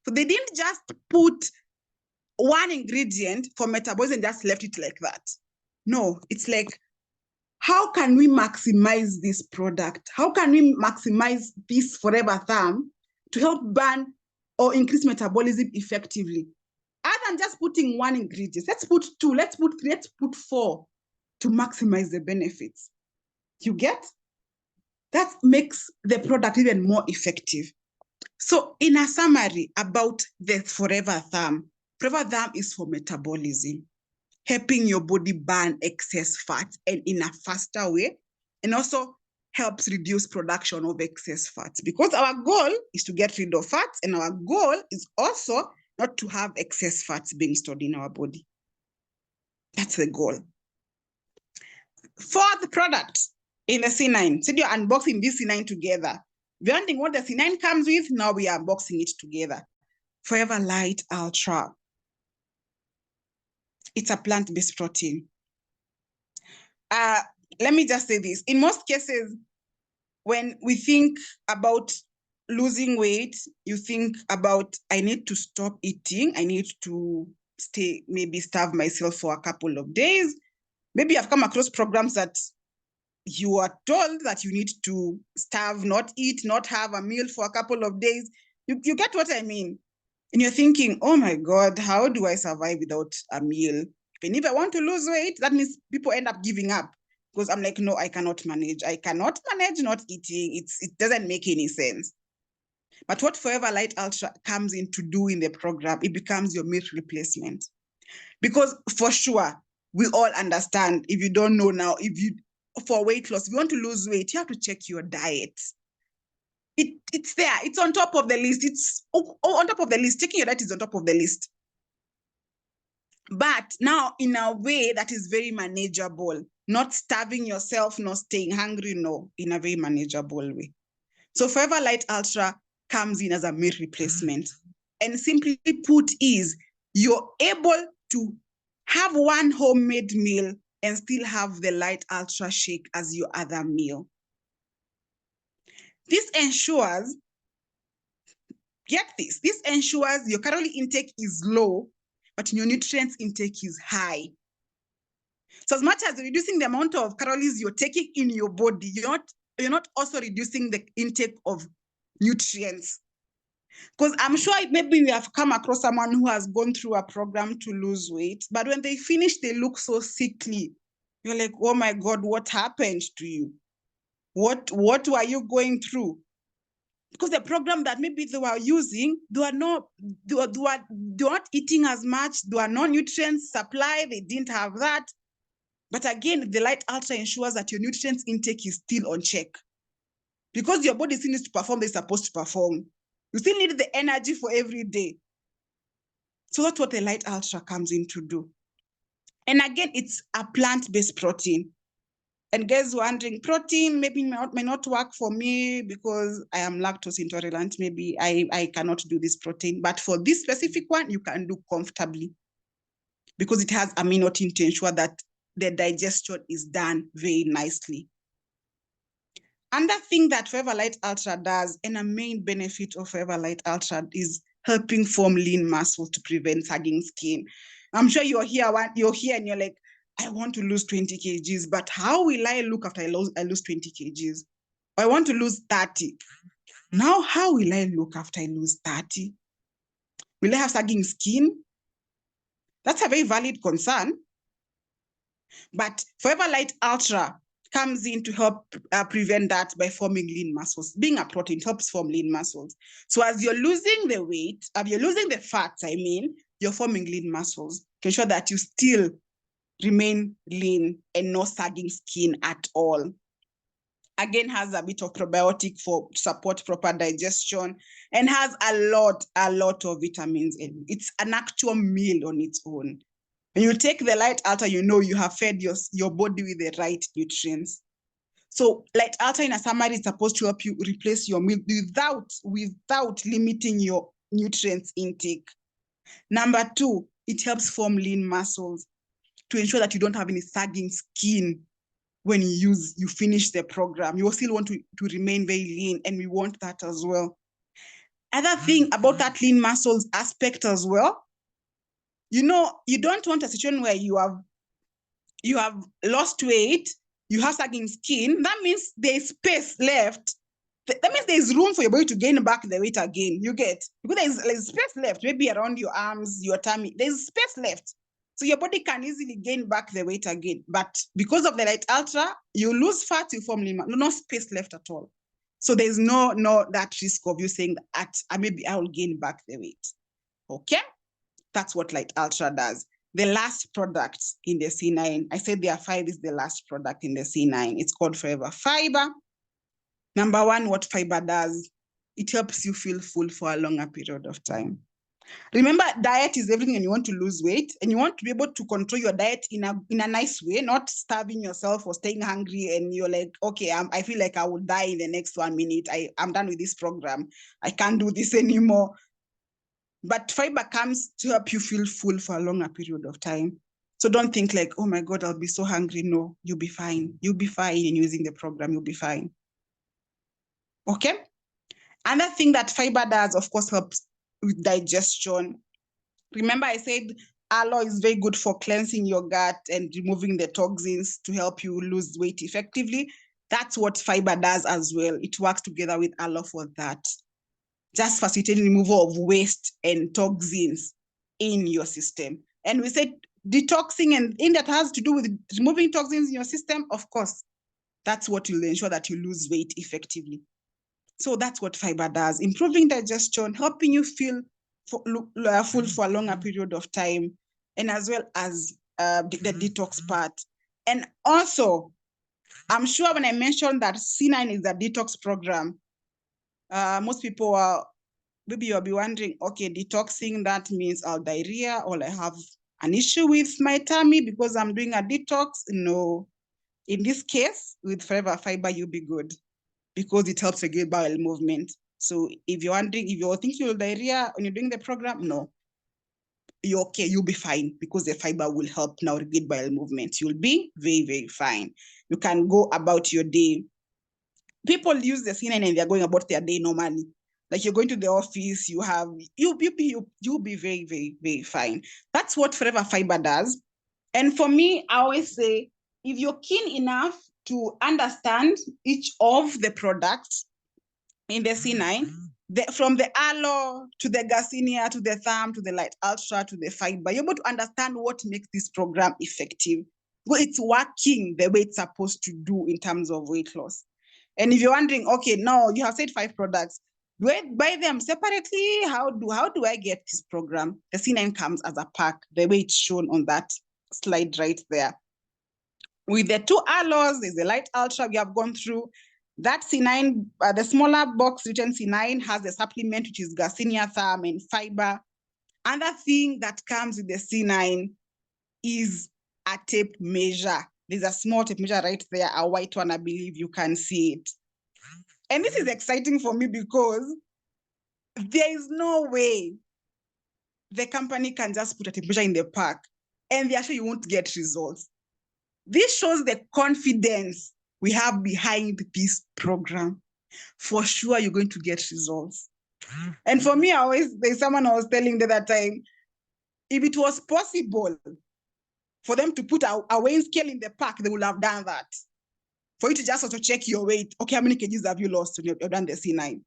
So they didn't just put one ingredient for metabolism and just left it like that. No, it's like, how can we maximize this product? How can we maximize this Forever Thumb to help burn or increase metabolism effectively? Other than just putting one ingredient, let's put 2, let's put 3, let's put 4 to maximize the benefits. You get? That makes the product even more effective. So in a summary about the Forever Thumb is for metabolism. helping your body burn excess fat and in a faster way, and also helps reduce production of excess fats, because our goal is to get rid of fats, and our goal is also not to have excess fats being stored in our body. That's the goal. For the product in the C9, so you're unboxing this C9 together. If you're wondering what the C9 comes with, now we are unboxing it together. Forever Light Ultra. It's a plant-based protein. Let me just say this. In most cases, when we think about losing weight, you think about, I need to stop eating. I need to maybe starve myself for a couple of days. Maybe I've come across programs that you are told that you need to starve, not eat, not have a meal for a couple of days. You get what I mean? And you're thinking, oh my God, how do I survive without a meal? And if I want to lose weight, that means people end up giving up, because I'm like, no, I cannot manage. I cannot manage not eating. It doesn't make any sense. But what Forever Light Ultra comes in to do in the program, it becomes your meal replacement. Because for sure, we all understand, if you don't know now, for weight loss, if you want to lose weight, you have to check your diet. It's there. It's on top of the list. It's on top of the list. Checking your diet is on top of the list. But now in a way that is very manageable, not starving yourself, not staying hungry, no, in a very manageable way. So Forever Light Ultra comes in as a meal replacement. And simply put is, you're able to have one homemade meal and still have the Light Ultra shake as your other meal. This ensures, get this ensures your calorie intake is low, but your nutrients intake is high. So as much as reducing the amount of calories you're taking in your body, you're not also reducing the intake of nutrients. Because I'm sure maybe we have come across someone who has gone through a program to lose weight, but when they finish, they look so sickly. You're like, oh my God, what happened to you? What were you going through? Because the program that maybe they were using, they were not eating as much, there were no nutrients supply, they didn't have that. But again, the Light Ultra ensures that your nutrients intake is still on check. Because your body still needs to perform, they're supposed to perform. You still need the energy for every day. So that's what the Light Ultra comes in to do. And again, it's a plant-based protein. And guys wondering, protein maybe may not work for me because I am lactose intolerant. Maybe I cannot do this protein. But for this specific one, you can do comfortably, because it has aminotin to ensure that the digestion is done very nicely. Another thing that Forever Light Ultra does, and a main benefit of Forever Light Ultra, is helping form lean muscle to prevent sagging skin. I'm sure you're here and you're like, I want to lose 20 kgs, but how will I look after I lose 20 kgs? I want to lose 30. Now, how will I look after I lose 30? Will I have sagging skin? That's a very valid concern. But Forever Light Ultra comes in to help prevent that by forming lean muscles. Being a protein helps form lean muscles. So as you're losing the weight, you're losing the fats, you're forming lean muscles to ensure that you still remain lean and no sagging skin at all. Again, has a bit of probiotic for support proper digestion, and has a lot of vitamins in it. It's an actual meal on its own. When you take the Light Ultra, you have fed your body with the right nutrients. So Light Ultra, in a summary, is supposed to help you replace your meal without limiting your nutrients intake. Number 2, it helps form lean muscles to ensure that you don't have any sagging skin when you finish the program. You still want to remain very lean, and we want that as well. Other thing about that lean muscles aspect as well, you don't want a situation where you have lost weight, you have sagging skin. That means there's space left. That means there's room for your body to gain back the weight again. You get? Because there's space left, maybe around your arms, your tummy. There's space left. So your body can easily gain back the weight again. But because of the Light Ultra, you lose fat, you form lean, no space left at all. So there's no that risk of you saying that maybe I will gain back the weight. Okay? That's what Light Ultra does. the last product in the C9. I said there are 5 is the last product in the C9. It's called Forever Fiber. Number one, what fiber does, it helps you feel full for a longer period of time. Remember, diet is everything, and you want to lose weight, and you want to be able to control your diet in a nice way, not starving yourself or staying hungry, and you're like, okay, I feel like I will die in the next 1 minute. I'm done with this program. I can't do this anymore. But fiber comes to help you feel full for a longer period of time. So don't think like, oh my God, I'll be so hungry. No, you'll be fine. You'll be fine in using the program. You'll be fine. Okay? Another thing that fiber does, of course, helps with digestion. Remember, I said aloe is very good for cleansing your gut and removing the toxins to help you lose weight effectively. That's what fiber does as well. It works together with aloe for that. Just facilitating removal of waste and toxins in your system. And we said detoxing, and in that has to do with removing toxins in your system, of course. That's what will ensure that you lose weight effectively. So that's what fiber does, improving digestion, helping you feel full for a longer period of time, and as well as the detox part. And also, I'm sure when I mentioned that C9 is a detox program, most people are, maybe you'll be wondering, okay, detoxing, that means I'll diarrhea or I have an issue with my tummy because I'm doing a detox. No, in this case, with Forever Fiber, you'll be good, because it helps regulate bowel movement. So if you're wondering, if you're thinking you're diarrhea when you're doing the program, no, you're okay, you'll be fine, because the fiber will help now regulate bowel movement. You'll be very, very fine. You can go about your day. People use the C9 and they're going about their day normally. Like you're going to the office, you'll be very, very, very fine. That's what Forever Fiber does. And for me, I always say, if you're keen enough to understand each of the products in the C9, from the aloe to the Garcinia to the thumb to the light ultra to the fiber, you're able to understand what makes this program effective. Well, it's working the way it's supposed to do in terms of weight loss. And if you're wondering, okay, no, you have said 5 products. Do I buy them separately? How do I get this program? The C9 comes as a pack, the way it's shown on that slide right there. With the 2 aloes, there's the light ultra we have gone through. That C9, the smaller box written C9 has the supplement, which is Garcinia thumb and fiber. Another thing that comes with the C9 is a tape measure. There's a small tape measure right there, a white one, I believe you can see it. And this is exciting for me because there is no way the company can just put a tape measure in the pack and they actually won't get results. This shows the confidence we have behind this program. For sure, you're going to get results. And for me, there's someone I was telling the other time, if it was possible for them to put a weighing scale in the pack, they would have done that. For you to just also check your weight. Okay, how many kgs have you lost when you've done the C9?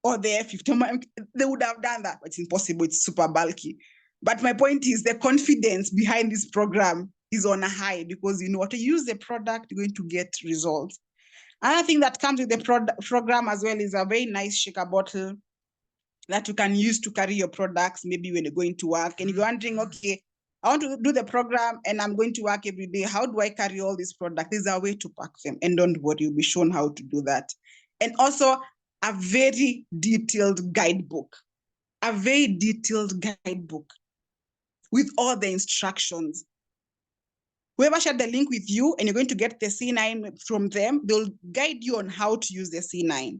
Or the 15, they would have done that, but it's impossible. It's super bulky. But my point is the confidence behind this program is on a high, because you know what, to use the product, you're going to get results. Another thing that comes with the program as well is a very nice shaker bottle that you can use to carry your products, maybe when you're going to work. And if you're wondering, okay, I want to do the program and I'm going to work every day, how do I carry all these products? There's a way to pack them, and don't worry, you'll be shown how to do that. And also a very detailed guidebook, with all the instructions. Whoever shared the link with you and you're going to get the C9 from them, they'll guide you on how to use the C9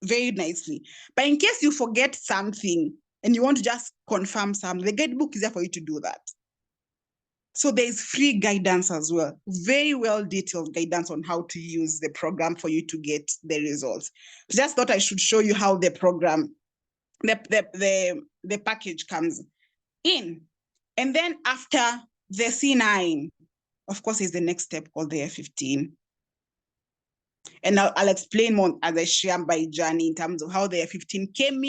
very nicely. But in case you forget something and you want to just confirm something, the guidebook is there for you to do that. So there's free guidance as well, very well detailed guidance on how to use the program for you to get the results. Just thought I should show you how the program, the package comes in. And then after the C9, of course, is the next step called the F15. And I'll explain more as I share my journey in terms of how the F15 came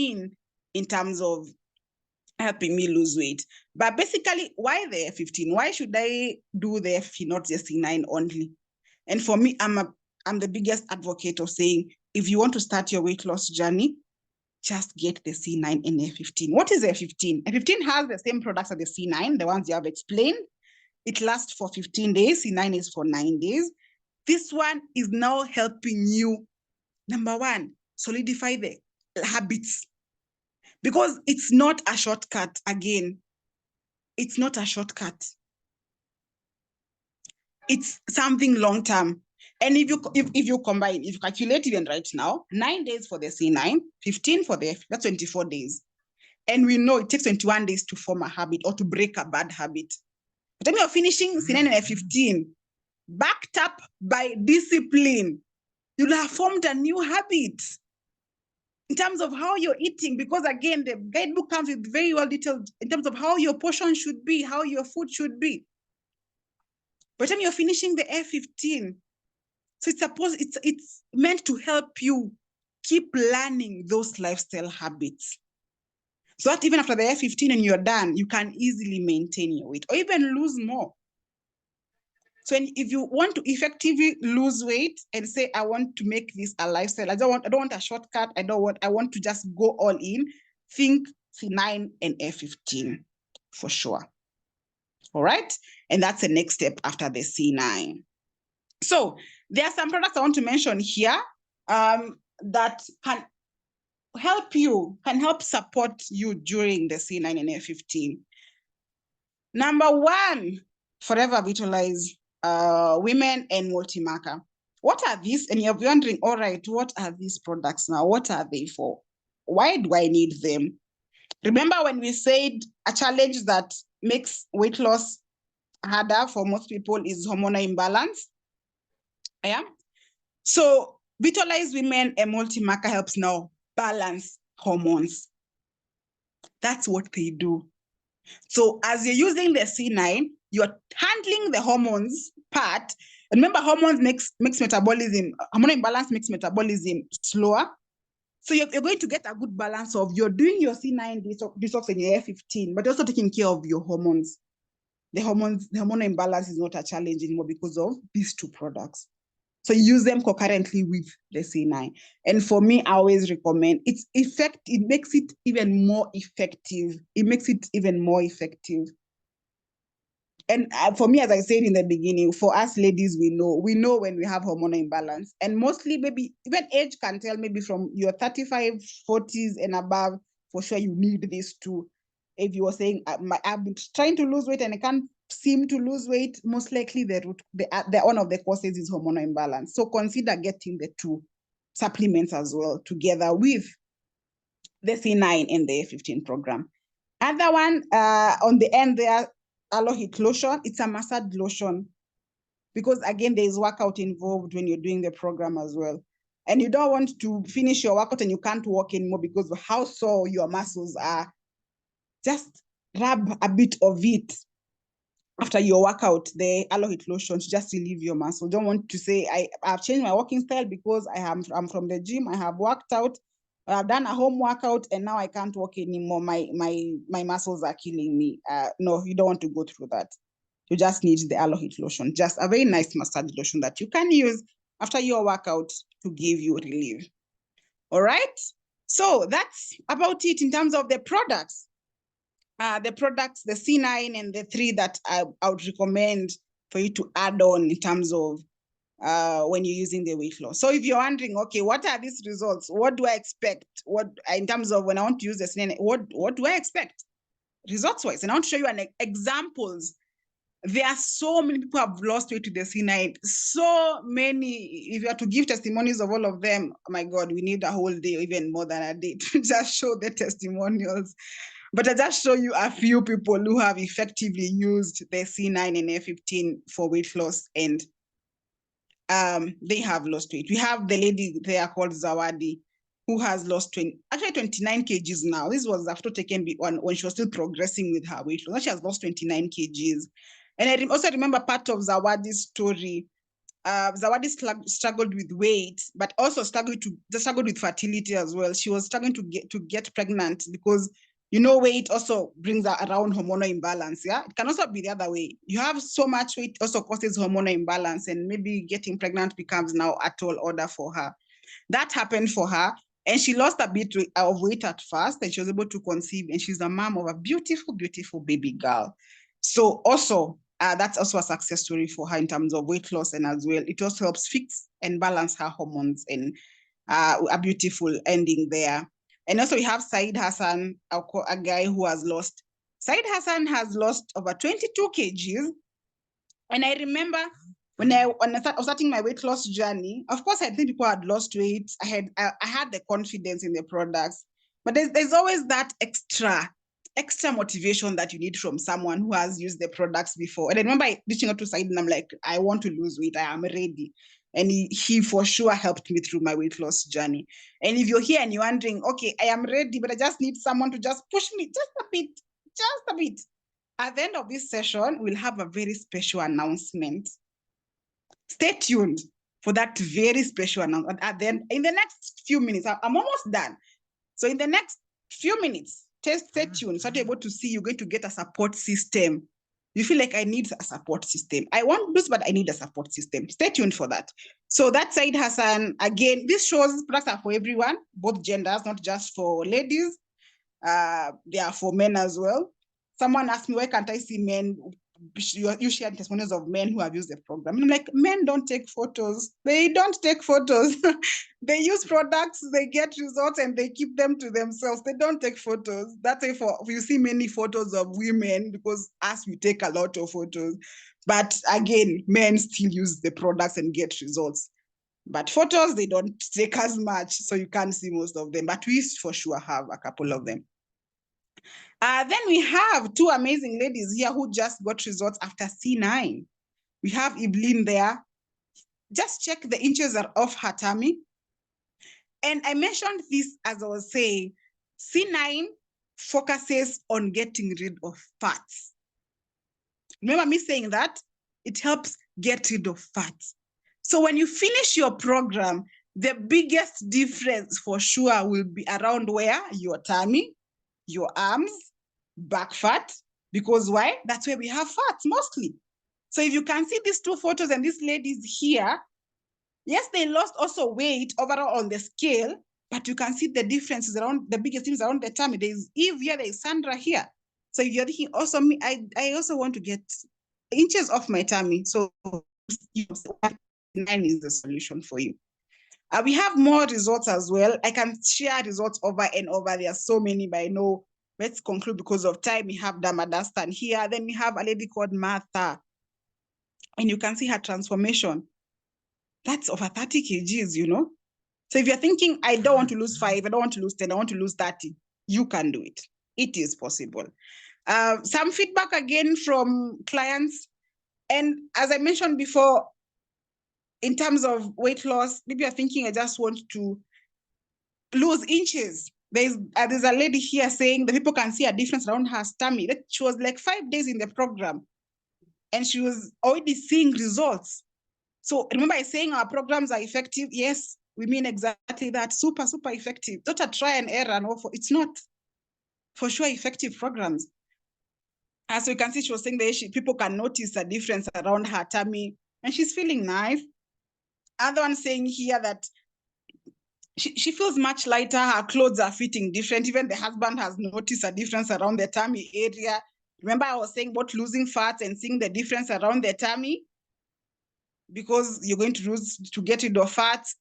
in terms of helping me lose weight. But basically, why the F15? Why should I do the F15, not the C9 only? And for me, I'm the biggest advocate of saying, if you want to start your weight loss journey, just get the C9 and F15. What is F15? F15 has the same products as the C9, the ones you have explained. It lasts for 15 days. C9 is for 9 days. This one is now helping you, number one, solidify the habits, because it's not a shortcut. Again, it's not a shortcut. It's something long term. And if you combine, if you calculate even right now, 9 days for the C9, 15 for the F, that's 24 days. And we know it takes 21 days to form a habit or to break a bad habit. But when you're finishing C9 and F15, backed up by discipline, you'll have formed a new habit in terms of how you're eating, because again, the guidebook comes with very well detailed in terms of how your portion should be, how your food should be. By the time you're finishing the F15, so it's meant to help you keep learning those lifestyle habits, so that even after the F15 and you're done, you can easily maintain your weight or even lose more. So if you want to effectively lose weight and say, I want to make this a lifestyle, I don't want a shortcut, I want to just go all in, think C9 and F15 for sure. All right. And that's the next step after the C9. So there are some products I want to mention here that can help support you during the C9 and F15. Number one, Forever Vitalize Women and Multi-Marker. What are these? And you're wondering, all right, what are these products now? What are they for? Why do I need them? Remember when we said a challenge that makes weight loss harder for most people is hormonal imbalance? Yeah. So Vitalize Women and Multi-Marker helps now balance hormones. That's what they do. So as you're using the C9, you're handling the hormones part. And remember, hormones makes metabolism, hormonal imbalance makes metabolism slower. So you're going to get a good balance of you're doing your C9 detox and your F15, but also taking care of your hormones. The hormonal imbalance is not a challenge anymore because of these two products. So use them concurrently with the C9. And for me, I always recommend it makes it even more effective. It makes it even more effective. And for me, as I said in the beginning, for us ladies, we know when we have hormonal imbalance. And mostly maybe even age can tell, maybe from your 35, 40s and above, for sure you need this too. If you were saying, I've been trying to lose weight and I can't seem to lose weight, most likely the one of the causes is hormonal imbalance. So consider getting the two supplements as well together with the C9 and the F15 program. Other one on the end there, Aloe Heat Lotion. It's a massage lotion because again, there is workout involved when you're doing the program as well. And you don't want to finish your workout and you can't walk anymore because of how sore your muscles are. Just rub a bit of it after your workout, the Aloe Heat Lotion, to just relieve your muscle. Don't want to say, I've changed my walking style because I'm from the gym, I have worked out, I've done a home workout, and now I can't walk anymore. My muscles are killing me. No, you don't want to go through that. You just need the Aloe Heat Lotion, just a very nice massage lotion that you can use after your workout to give you relief. All right. So that's about it in terms of the products. The C9 and the 3 that I would recommend for you to add on in terms of when you're using the weight loss. So if you're wondering, okay, what are these results? What do I expect? What in terms of when I want to use the C9, what do I expect results-wise? And I want to show you examples. There are so many people who have lost weight to the C9. So many. If you are to give testimonies of all of them, oh my God, we need a whole day, even more than a day, to just show the testimonials. But I just show you a few people who have effectively used the C9 and F15 for weight loss, and they have lost weight. We have the lady there called Zawadi, who has lost 29 kgs now. This was after taking when she was still progressing with her weight loss. Now she has lost 29 kgs. And I also remember part of Zawadi's story. Zawadi struggled with weight, but also struggled with fertility as well. She was struggling to get pregnant because weight also brings around hormonal imbalance. Yeah, it can also be the other way. You have so much weight also causes hormonal imbalance, and maybe getting pregnant becomes now a tall order for her. That happened for her, And she lost a bit of weight at first, and she was able to conceive, and she's a mom of a beautiful, beautiful baby girl. So also, that's also a success story for her in terms of weight loss, and as well, it also helps fix and balance her hormones, and a beautiful ending there. And also we have Said Hassan, a guy who has lost. Said Hassan has lost over 22 kgs. And I remember when I was starting my weight loss journey, of course, I think people had lost weight. I had the confidence in the products, but there's always that extra motivation that you need from someone who has used the products before. And I remember reaching out to Said and I'm like, I want to lose weight. I am ready. And he for sure helped me through my weight loss journey. And if you're here and you're wondering, okay, I am ready, but I just need someone to just push me just a bit, just a bit. At the end of this session, we'll have a very special announcement. Stay tuned for that very special announcement. At the end, in the next few minutes, I'm almost done. So in the next few minutes, stay tuned. So you're able to see you're going to get a support system. You feel like I need a support system. I want this, but I need a support system. Stay tuned for that. So that Said Hassan, again, this shows products are for everyone, both genders, not just for ladies. They are for men as well. Someone asked me, why can't I see men? You share testimonials of men who have used the program. And I'm like, men don't take photos. They don't take photos. They use products, they get results, and they keep them to themselves. They don't take photos. That's why you see many photos of women, because us, we take a lot of photos. But again, men still use the products and get results. But photos, they don't take as much, so you can't see most of them. But we for sure have a couple of them. Then we have two amazing ladies here who just got results after C9. We have Evelyn there. Just check the inches are off her tummy. And I mentioned this as I was saying, C9 focuses on getting rid of fats. Remember me saying that? It helps get rid of fats. So when you finish your program, the biggest difference for sure will be around where? Your tummy, your arms, back fat. Because why? That's where we have fats mostly. So if you can see these two photos and these ladies here, yes, they lost also weight overall on the scale, but you can see the differences around, the biggest things around the tummy. There's Eve here, there's Sandra here. So if you're thinking, also me, I also want to get inches off my tummy. So 9 is the solution for you. We have more results as well. I can share results over and over. There are so many, but I know, let's conclude because of time. We have Damadastan here. Then we have a lady called Martha. And you can see her transformation. That's over 30 kgs, you know. So if you're thinking, I don't want to lose 5, I don't want to lose 10, I want to lose 30, you can do it. It is possible. Some feedback again from clients. And as I mentioned before, in terms of weight loss, maybe you're thinking, I just want to lose inches. There's a lady here saying that people can see a difference around her tummy. That she was like 5 days in the program and she was already seeing results. So remember I saying our programs are effective? Yes, we mean exactly that. Super, super effective. Not a try and error. No, it's not. For sure, effective programs. As you can see, she was saying that people can notice a difference around her tummy and she's feeling nice. Other one saying here that she feels much lighter. Her clothes are fitting different. Even the husband has noticed a difference around the tummy area. Remember I was saying about losing fats and seeing the difference around the tummy? Because you're going to lose to get rid of fats.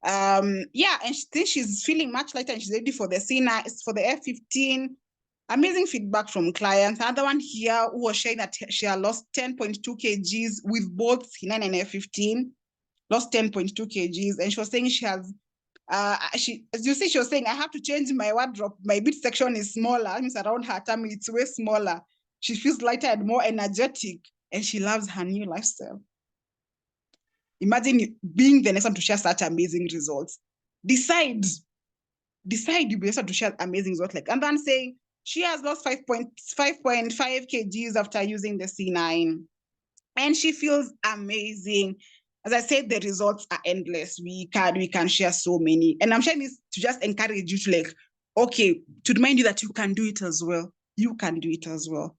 Yeah, and she's feeling much lighter and she's ready for the C9, for the F15. Amazing feedback from clients. Another one here who was sharing that she had lost 10.2 kgs with both C9 and F15, lost 10.2 kgs. And she was saying she has, as you see, she was saying, I have to change my wardrobe. My bit section is smaller. It means around her tummy, it's way smaller. She feels lighter and more energetic, and she loves her new lifestyle. Imagine being the next one to share such amazing results. Decide you'll be able to share amazing results. Like, and then saying she has lost 5.5 kgs after using the C9. And she feels amazing. As I said, the results are endless. We can share so many. And I'm sharing this to just encourage you to like, okay, to remind you that you can do it as well. You can do it as well.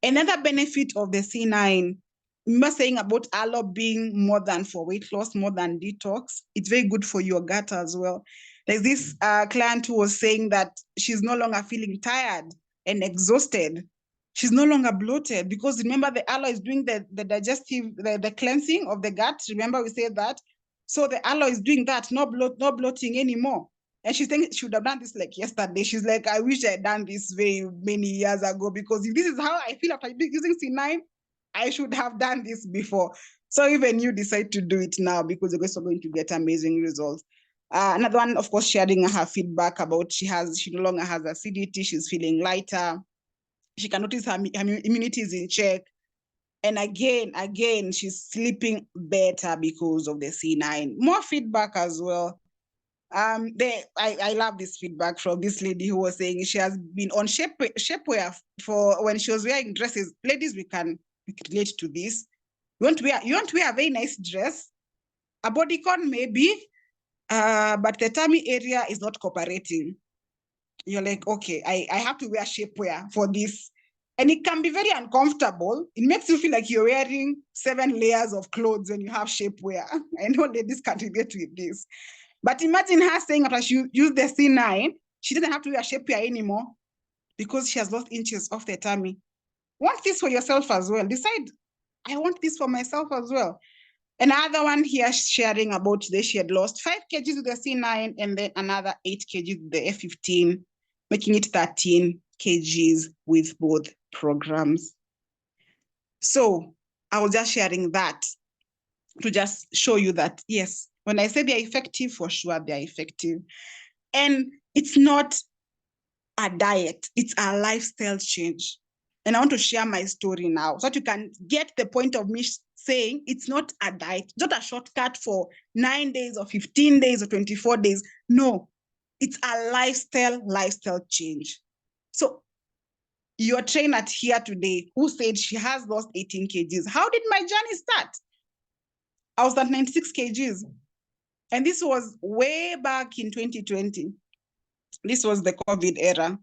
Another benefit of the C9, remember saying about aloe being more than for weight loss, more than detox. It's very good for your gut as well. There's this client who was saying that she's no longer feeling tired and exhausted. She's no longer bloated because remember the aloe is doing the digestive, the cleansing of the gut. Remember we said that? So the aloe is doing that, no bloating anymore. And she's thinking she would have done this like yesterday. She's like, I wish I had done this very many years ago because if this is how I feel after using C9, I should have done this before. So even you decide to do it now because you're also going to get amazing results. Another one, of course, sharing her feedback about she no longer has acidity, she's feeling lighter. She can notice her immunity is in check. And again, she's sleeping better because of the C9. More feedback as well. I love this feedback from this lady who was saying she has been on shapewear for when she was wearing dresses. Ladies, we can relate to this. You want to wear a very nice dress, a bodycon maybe, but the tummy area is not cooperating. You're like, okay, I have to wear shapewear for this. And it can be very uncomfortable. It makes you feel like you're wearing 7 layers of clothes when you have shapewear. I know ladies can't relate with this. But imagine her saying after she used the C9, she doesn't have to wear shapewear anymore because she has lost inches off the tummy. Want this for yourself as well. Decide, I want this for myself as well. Another one here sharing about this, she had lost 5 kgs with the C9 and then another 8 kgs with the F15, making it 13 kgs with both programs. So I was just sharing that to just show you that, yes, when I say they're effective, for sure they're effective. And it's not a diet, it's a lifestyle change. And I want to share my story now so that you can get the point of me saying it's not a diet, not a shortcut for 9 days or 15 days or 24 days. No, it's a lifestyle change. So your trainer here today who said she has lost 18 kgs. How did my journey start? I was at 96 kgs. And this was way back in 2020. This was the COVID era.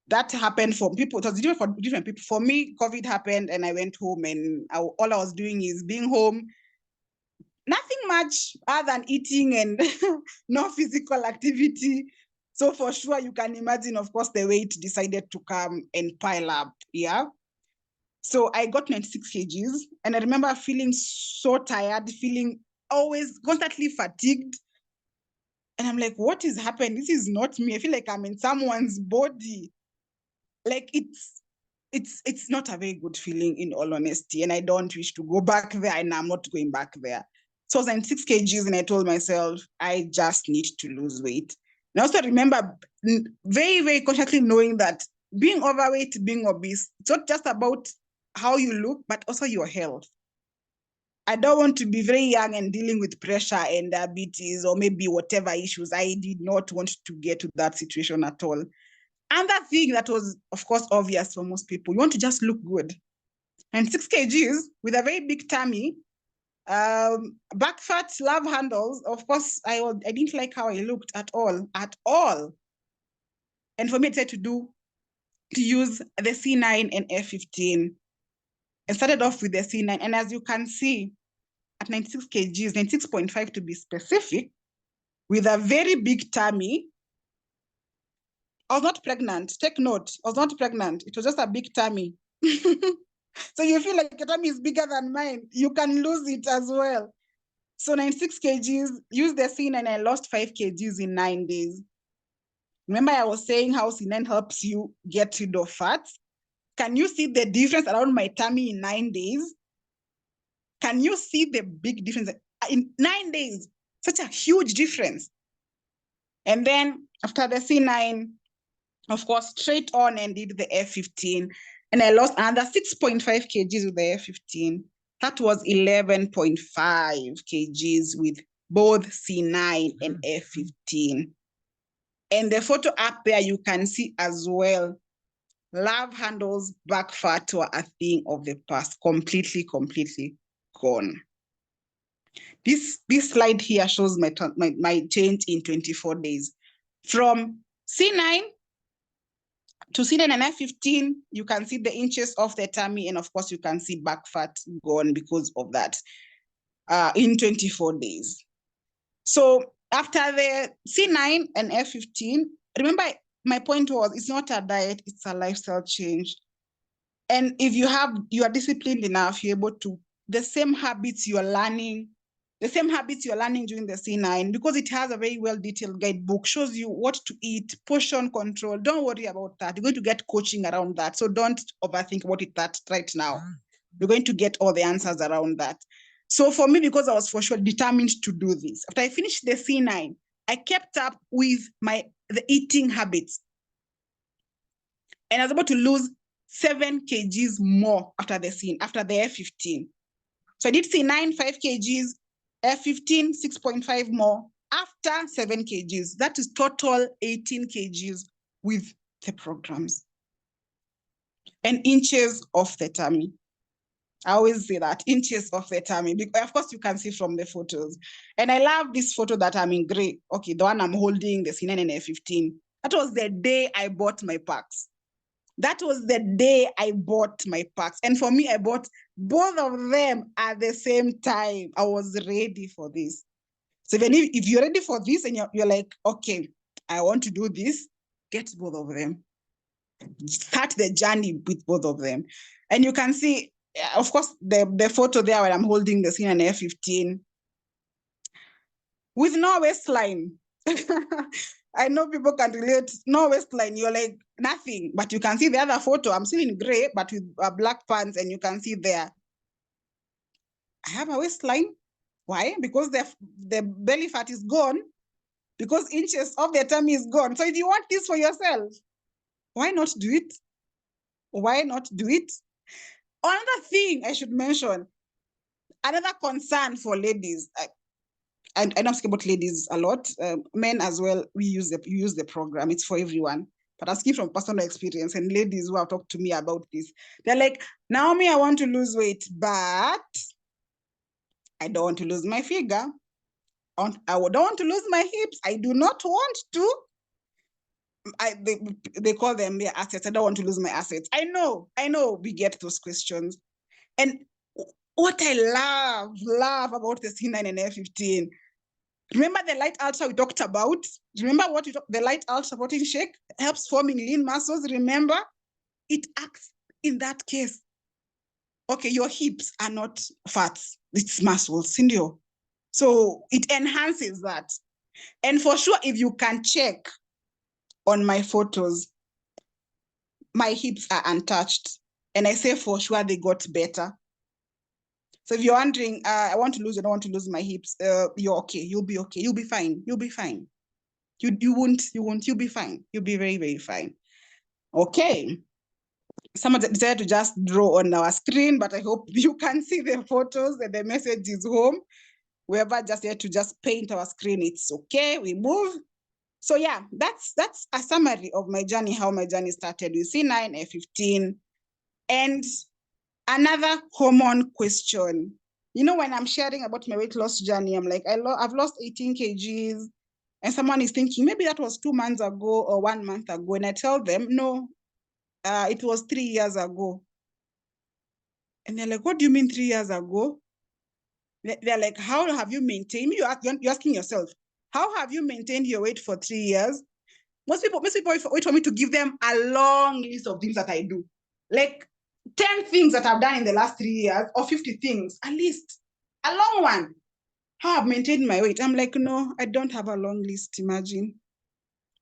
That happened for people. It was different for different people. For me, COVID happened and I went home and all I was doing is being home. Nothing much other than eating and no physical activity. So for sure, you can imagine, of course, the weight decided to come and pile up. Yeah. So I got 96 kgs and I remember feeling so tired, feeling always constantly fatigued. And I'm like, what is happening? This is not me. I feel like I'm in someone's body. Like it's not a very good feeling in all honesty. And I don't wish to go back there and I'm not going back there. So I was 96 kgs and I told myself, I just need to lose weight. And I also remember very, very consciously knowing that being overweight, being obese, it's not just about how you look, but also your health. I don't want to be very young and dealing with pressure and diabetes or maybe whatever issues. I did not want to get to that situation at all. Another thing that was, of course, obvious for most people, you want to just look good. And 6 kgs with a very big tummy, back fat, love handles. Of course, I didn't like how I looked at all. And for me, I decided to use the C9 and F15. I started off with the C9. And as you can see, at 96 kgs, 96.5 to be specific, with a very big tummy. I was not pregnant. Take note, I was not pregnant. It was just a big tummy. So you feel like your tummy is bigger than mine. You can lose it as well. So 96 kgs, use the C9 and I lost 5 kgs in 9 days. Remember I was saying how C9 helps you get rid of fat? Can you see the difference around my tummy in 9 days? Can you see the big difference? In 9 days, such a huge difference. And then after the C9, of course, straight on and did the F15. And I lost another 6.5 kgs with the F15. That was 11.5 kgs with both C9 and F15. And the photo up there, you can see as well, love handles, back fat were a thing of the past, completely gone. This slide here shows my change in 24 days. From C9 to C9 and F15, you can see the inches of the tummy, and of course, you can see back fat gone because of that in 24 days. So After the C9 and F15, remember my point was it's not a diet, it's a lifestyle change. And if you are disciplined enough, you're able to, the same habits you're learning during the C9, because it has a very well-detailed guidebook, shows you what to eat, portion control. Don't worry about that. You're going to get coaching around that. So don't overthink about it that right now. You're going to get all the answers around that. So for me, because I was for sure determined to do this, after I finished the C9, I kept up with the eating habits. And I was able to lose 7 kgs more after the F15. So I did C9, 5 kgs, F15, 6.5 more after 7 kgs. That is total 18 kgs with the programs. And inches off the tummy. I always say that, inches off the tummy. Of course, you can see from the photos. And I love this photo that I'm in gray. Okay, the one I'm holding, the C9 and F15. That was the day I bought my packs. That was the day I bought my packs. And for me, I bought both of them at the same time. I was ready for this. So even if you're ready for this and you're like, okay, I want to do this, get both of them. Start the journey with both of them. And you can see, of course, the photo there where I'm holding the C9 and F15 with no waistline. I know people can relate. No waistline, you're like nothing. But you can see the other photo. I'm still in gray, but with black pants, and you can see there. I have a waistline. Why? Because the belly fat is gone. Because inches of the tummy is gone. So if you want this for yourself, why not do it? Why not do it? Another thing I should mention, another concern for ladies. I don't speak about ladies a lot. Men as well, we use the program. It's for everyone. But asking from personal experience, and ladies who have talked to me about this, they're like, Naomi, I want to lose weight, but I don't want to lose my figure. I don't want to lose my hips. I do not want to. They call them their assets. I don't want to lose my assets. I know we get those questions. And what I love about the C9 and F15, remember the light ultra we talked about? Remember what the light ultra protein shake helps forming lean muscles? Remember, it acts in that case. Okay, your hips are not fats, it's muscles, Cindy. So it enhances that. And for sure, if you can check on my photos, my hips are untouched. And I say for sure they got better. So if you're wondering, I want to lose, I don't want to lose my hips, you're okay. You'll be okay. You'll be fine. You'll be fine. You won't, you'll be fine. You'll be very, very fine. Okay. Someone decided to just draw on our screen, but I hope you can see the photos and the message is home. Whoever just had to just paint our screen, it's okay. We move. So yeah, that's a summary of my journey, how my journey started with C9, F15. And another common question, you know, when I'm sharing about my weight loss journey, I'm like, I've lost 18 kgs. And someone is thinking, maybe that was 2 months ago or 1 month ago. And I tell them, no, it was 3 years ago. And they're like, what do you mean 3 years ago? They're like, how have you maintained? You're asking yourself, how have you maintained your weight for 3 years? Most people wait for me to give them a long list of things that I do. Like 10 things that I've done in the last 3 years, or 50 things, at least. A long one. How I've maintained my weight. I'm like, no, I don't have a long list, imagine.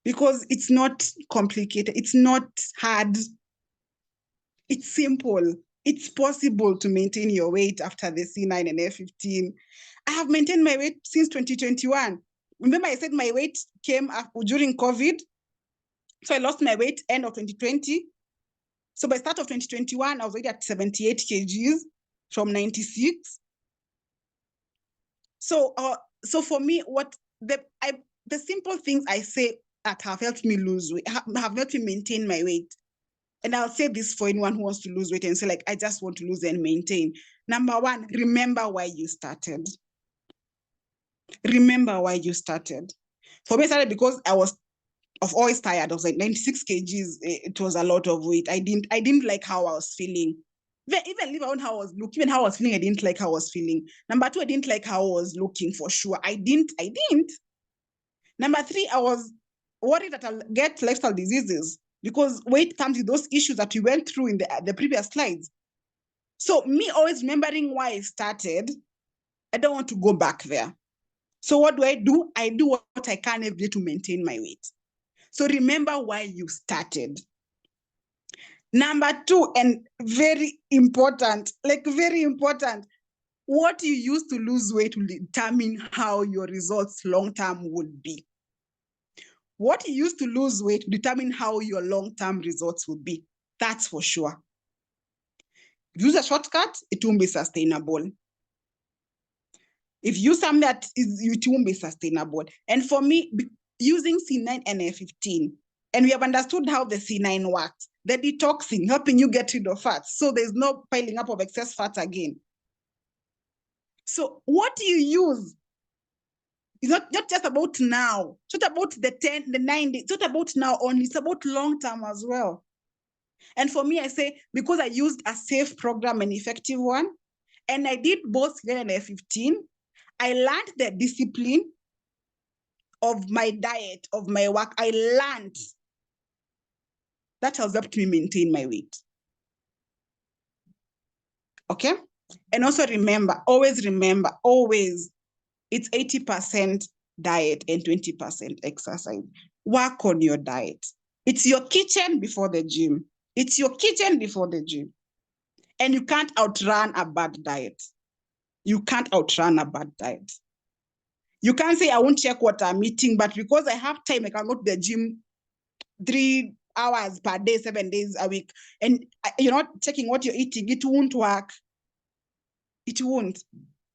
Because it's not complicated. It's not hard. It's simple. It's possible to maintain your weight after the C9 and F15. I have maintained my weight since 2021. Remember I said my weight came up during COVID. So I lost my weight end of 2020. So by start of 2021, I was already at 78 kgs from 96. So for me, the simple things I say that have helped me lose weight, have helped me maintain my weight. And I'll say this for anyone who wants to lose weight and say, like, I just want to lose and maintain. Number one, remember why you started. Remember why you started. For me, I started because I was always tired. I was like 96 kgs. It was a lot of weight. I didn't like how I was feeling. Even leave out how I was looking, even how I was feeling, I didn't like how I was feeling. Number two, I didn't like how I was looking for sure. I didn't. Number 3, I was worried that I'll get lifestyle diseases because weight comes with those issues that we went through in the previous slides. So me always remembering why I started, I don't want to go back there. So what do? I do what I can every day to maintain my weight. So remember why you started. Number 2, and very important, what you use to lose weight will determine how your results long-term would be. What you use to lose weight will determine how your long-term results will be. That's for sure. If you use a shortcut, it won't be sustainable. If you use something it won't be sustainable. And for me, using C9 and F15, and we have understood how the C9 works, the detoxing, helping you get rid of fats, so there's no piling up of excess fat again. So what you use is not just about now. It's not about the 10, the 90. It's not about now only. It's about long term as well. And for me, I say, because I used a safe program and effective one, and I did both C9 and F15, I learned the discipline of my diet, of my work. I learned that has helped me maintain my weight. Okay? And also remember, always, it's 80% diet and 20% exercise. Work on your diet. It's your kitchen before the gym. It's your kitchen before the gym. And you can't outrun a bad diet. You can't outrun a bad diet. You can't say, I won't check what I'm eating, but because I have time, I can go to the gym 3 hours per day, 7 days a week. And you're not checking what you're eating. It won't work. It won't.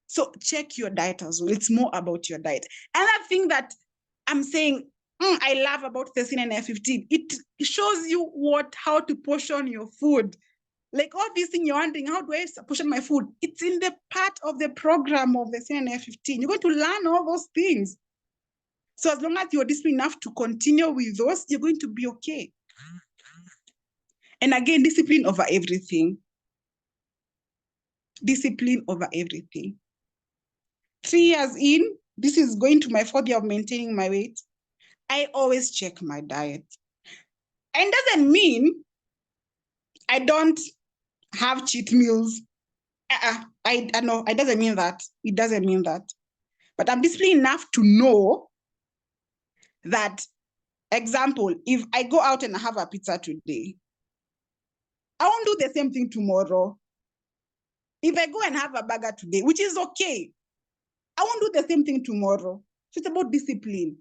So check your diet as well. It's more about your diet. Another thing that I'm saying, I love about the C9 and F15, it shows you how to portion your food. Like all these things you're wondering, how do I portion my food? It's in the part of the program of the C9 and F15. You're going to learn all those things. So as long as you're disciplined enough to continue with those, you're going to be okay. And again, discipline over everything. Discipline over everything. 3 years in, this is going to my 4th year of maintaining my weight. I always check my diet. And doesn't mean I don't have cheat meals. I know, it doesn't mean that. It doesn't mean that. But I'm disciplined enough to know that, example, if I go out and have a pizza today, I won't do the same thing tomorrow. If I go and have a burger today, which is okay, I won't do the same thing tomorrow. So it's about discipline.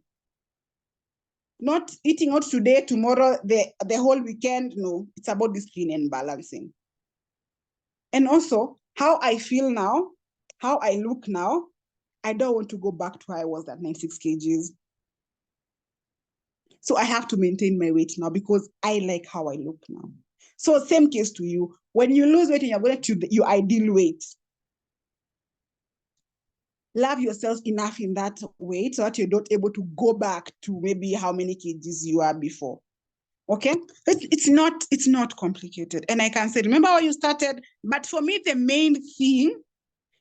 Not eating out today, tomorrow, the whole weekend. No, it's about discipline and balancing. And also, how I feel now, how I look now, I don't want to go back to where I was at 96 kgs. So I have to maintain my weight now because I like how I look now. So same case to you. When you lose weight and you're going to your ideal weight, love yourself enough in that weight so that you're not able to go back to maybe how many kgs you are before. Okay? It's not complicated. And I can say, remember how you started? But for me, the main thing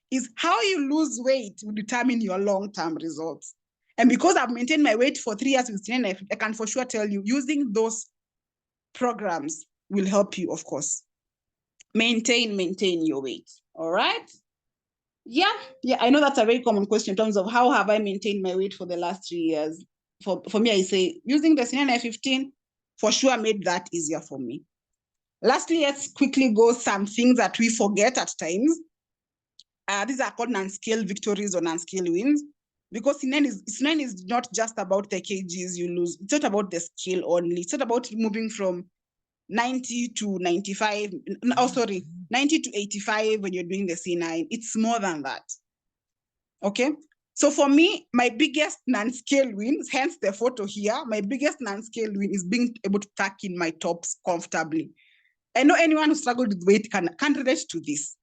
is how you lose weight will determine your long-term results. And because I've maintained my weight for 3 years with CNF, I can for sure tell you, using those programs will help you, of course. Maintain your weight. All right? Yeah, I know that's a very common question in terms of how have I maintained my weight for the last 3 years. For me, I say using the C9 15 for sure made that easier for me. Lastly, let's quickly go some things that we forget at times. These are called non-scale victories or non-scale wins, because C9 is not just about the kgs you lose. It's not about the scale only. It's not about moving from 90 to 95. Oh, sorry, 90 to 85 when you're doing the C9. It's more than that. Okay. So for me, my biggest non-scale wins, hence the photo here, my biggest non-scale win is being able to tuck in my tops comfortably. I know anyone who struggled with weight can relate to this.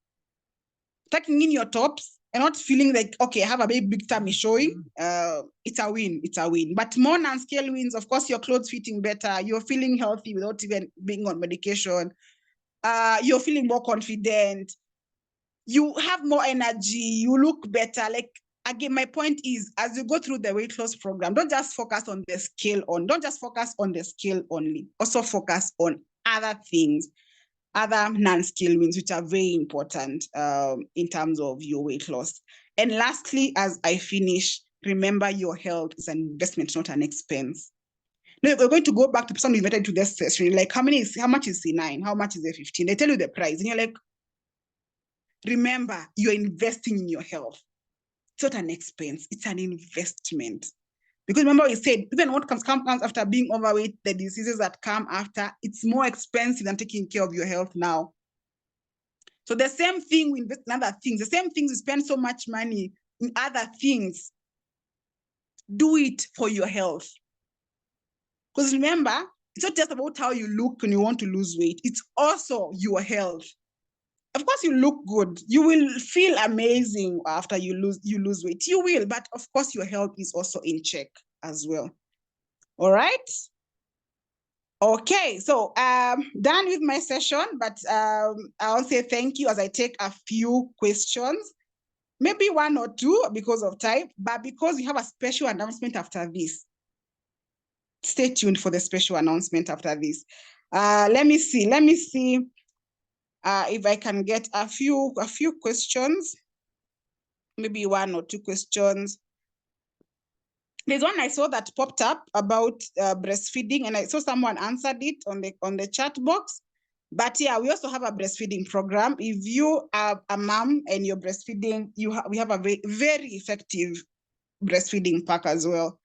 Tucking in your tops and not feeling like, okay, I have a big tummy showing, it's a win. But more non-scale wins, of course, your clothes fitting better, you're feeling healthy without even being on medication, you're feeling more confident, you have more energy, you look better. Like, again, my point is, as you go through the weight loss program, don't just focus on the scale don't just focus on the scale only. Also focus on other things, other non-scale wins, which are very important in terms of your weight loss. And lastly, as I finish, remember your health is an investment, not an expense. No, we're going to go back to somebody invited to this session. Like, how much is C9? How much is the 15? They tell you the price. And you're like, remember, you're investing in your health. It's not an expense, it's an investment. Because remember, we said, even what comes after being overweight, the diseases that come after, it's more expensive than taking care of your health now. So the same thing we invest in other things, the same things we spend so much money in other things, do it for your health. Because remember, it's not just about how you look when you want to lose weight, it's also your health. Of course, you look good. You will feel amazing after you lose weight. You will, but of course, your health is also in check as well. All right. Okay, so done with my session, but I'll say thank you as I take a few questions, maybe one or two because of time, but because we have a special announcement after this. Stay tuned for the special announcement after this. Let me see if I can get a few questions, maybe one or two questions. There's one I saw that popped up about breastfeeding, and I saw someone answered it on the chat box. But yeah, we also have a breastfeeding program. If you are a mom and you're breastfeeding, we have a very, very effective breastfeeding pack as well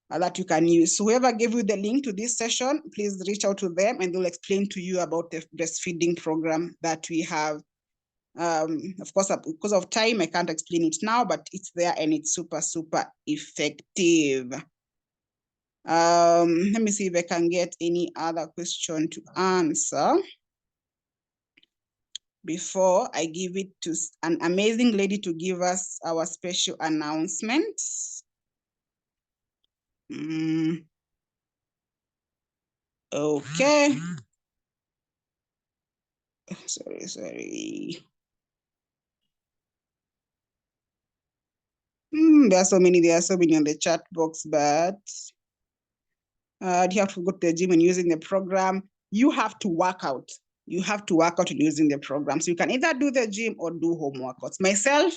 that you can use. So whoever gave you the link to this session, please reach out to them and they'll explain to you about the breastfeeding program that we have. Of course, because of time, I can't explain it now, but it's there and it's super, super effective. Let me see if I can get any other question to answer before I give it to an amazing lady to give us our special announcement. Okay. Sorry. There are so many on the chat box, but you have to go to the gym and using the program. You have to work out. You have to work out and using the program. So you can either do the gym or do home workouts. Myself,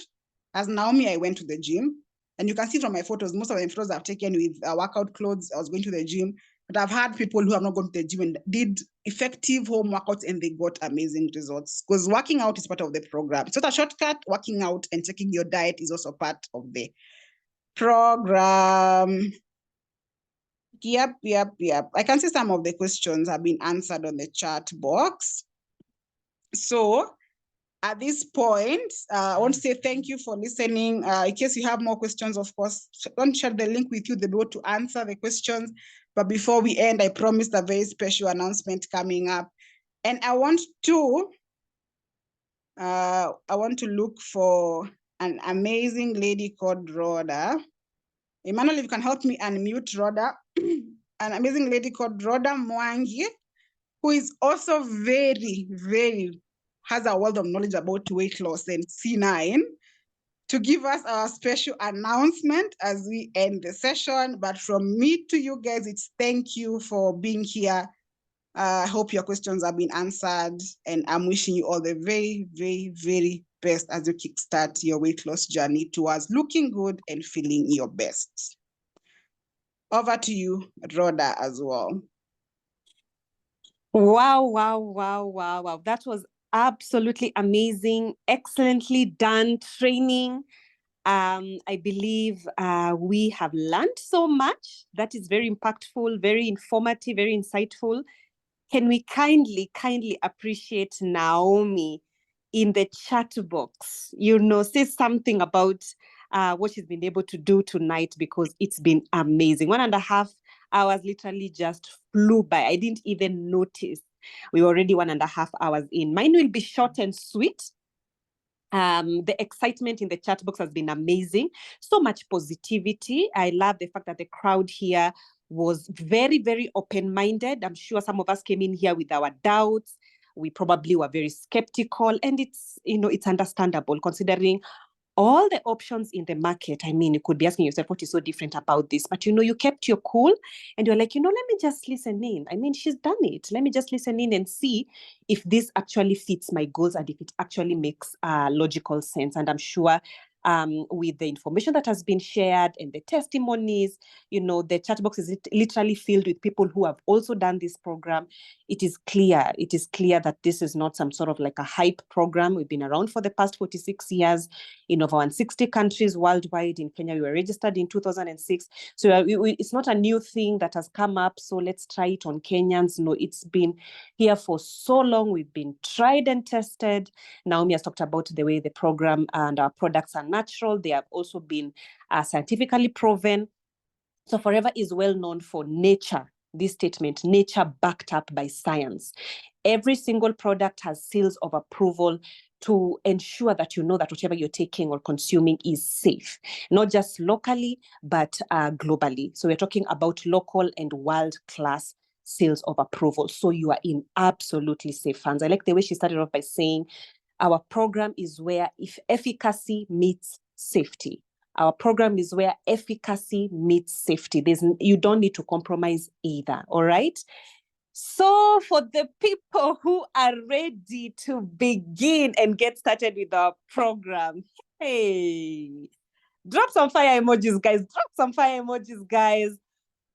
as Naomi, I went to the gym. And you can see from my photos, most of the photos I've taken with workout clothes, I was going to the gym. But I've had people who have not gone to the gym and did effective home workouts and they got amazing results. Because working out is part of the program. It's not a shortcut. Working out and checking your diet is also part of the program. Yep. I can see some of the questions have been answered on the chat box. So at this point, I want to say thank you for listening. In case you have more questions, of course, don't share the link with you. They'll be able to answer the questions. But before we end, I promised a very special announcement coming up. And I want to look for an amazing lady called Rhoda. Emmanuel, if you can help me unmute Rhoda. An amazing lady called Rhoda Mwangi, who is also very, very, has a wealth of knowledge about weight loss and C9, to give us our special announcement as we end the session. But from me to you guys, it's thank you for being here. I hope your questions have been answered, and I'm wishing you all the very, very, very best as you kickstart your weight loss journey towards looking good and feeling your best. Over to you, Rhoda, as well. Wow. That was absolutely amazing. Excellently done training. I believe we have learned so much. That is very impactful, very informative, very insightful. Can we kindly appreciate Naomi in the chat box? Say something about what she's been able to do tonight, because it's been amazing. 1.5 hours literally just flew by. I didn't even notice. We were already 1.5 hours in. Mine will be short and sweet. The excitement in the chat box has been amazing. So much positivity. I love the fact that the crowd here was very, very open-minded. I'm sure some of us came in here with our doubts. We probably were very skeptical, and it's understandable considering all the options in the market. I mean, you could be asking yourself, what is so different about this? But, you kept your cool and you're like, let me just listen in. I mean, she's done it. Let me just listen in and see if this actually fits my goals and if it actually makes logical sense. And I'm sure with the information that has been shared and the testimonies, the chat box is literally filled with people who have also done this program. It is clear that this is not some sort of like a hype program. We've been around for the past 46 years in over 160 countries worldwide. In Kenya, we were registered in 2006. So it's not a new thing that has come up. So let's try it on Kenyans. No, it's been here for so long. We've been tried and tested. Naomi has talked about the way the program and our products are natural. They have also been scientifically proven. So Forever is well known for nature. This statement, nature backed up by science. Every single product has seals of approval to ensure that that whatever you're taking or consuming is safe, not just locally, but globally. So we're talking about local and world-class seals of approval. So you are in absolutely safe hands. I like the way she started off by saying, our program is where if efficacy meets safety. Our program is where efficacy meets safety. You don't need to compromise either, all right? So for the people who are ready to begin and get started with our program, hey, drop some fire emojis, guys. Drop some fire emojis, guys.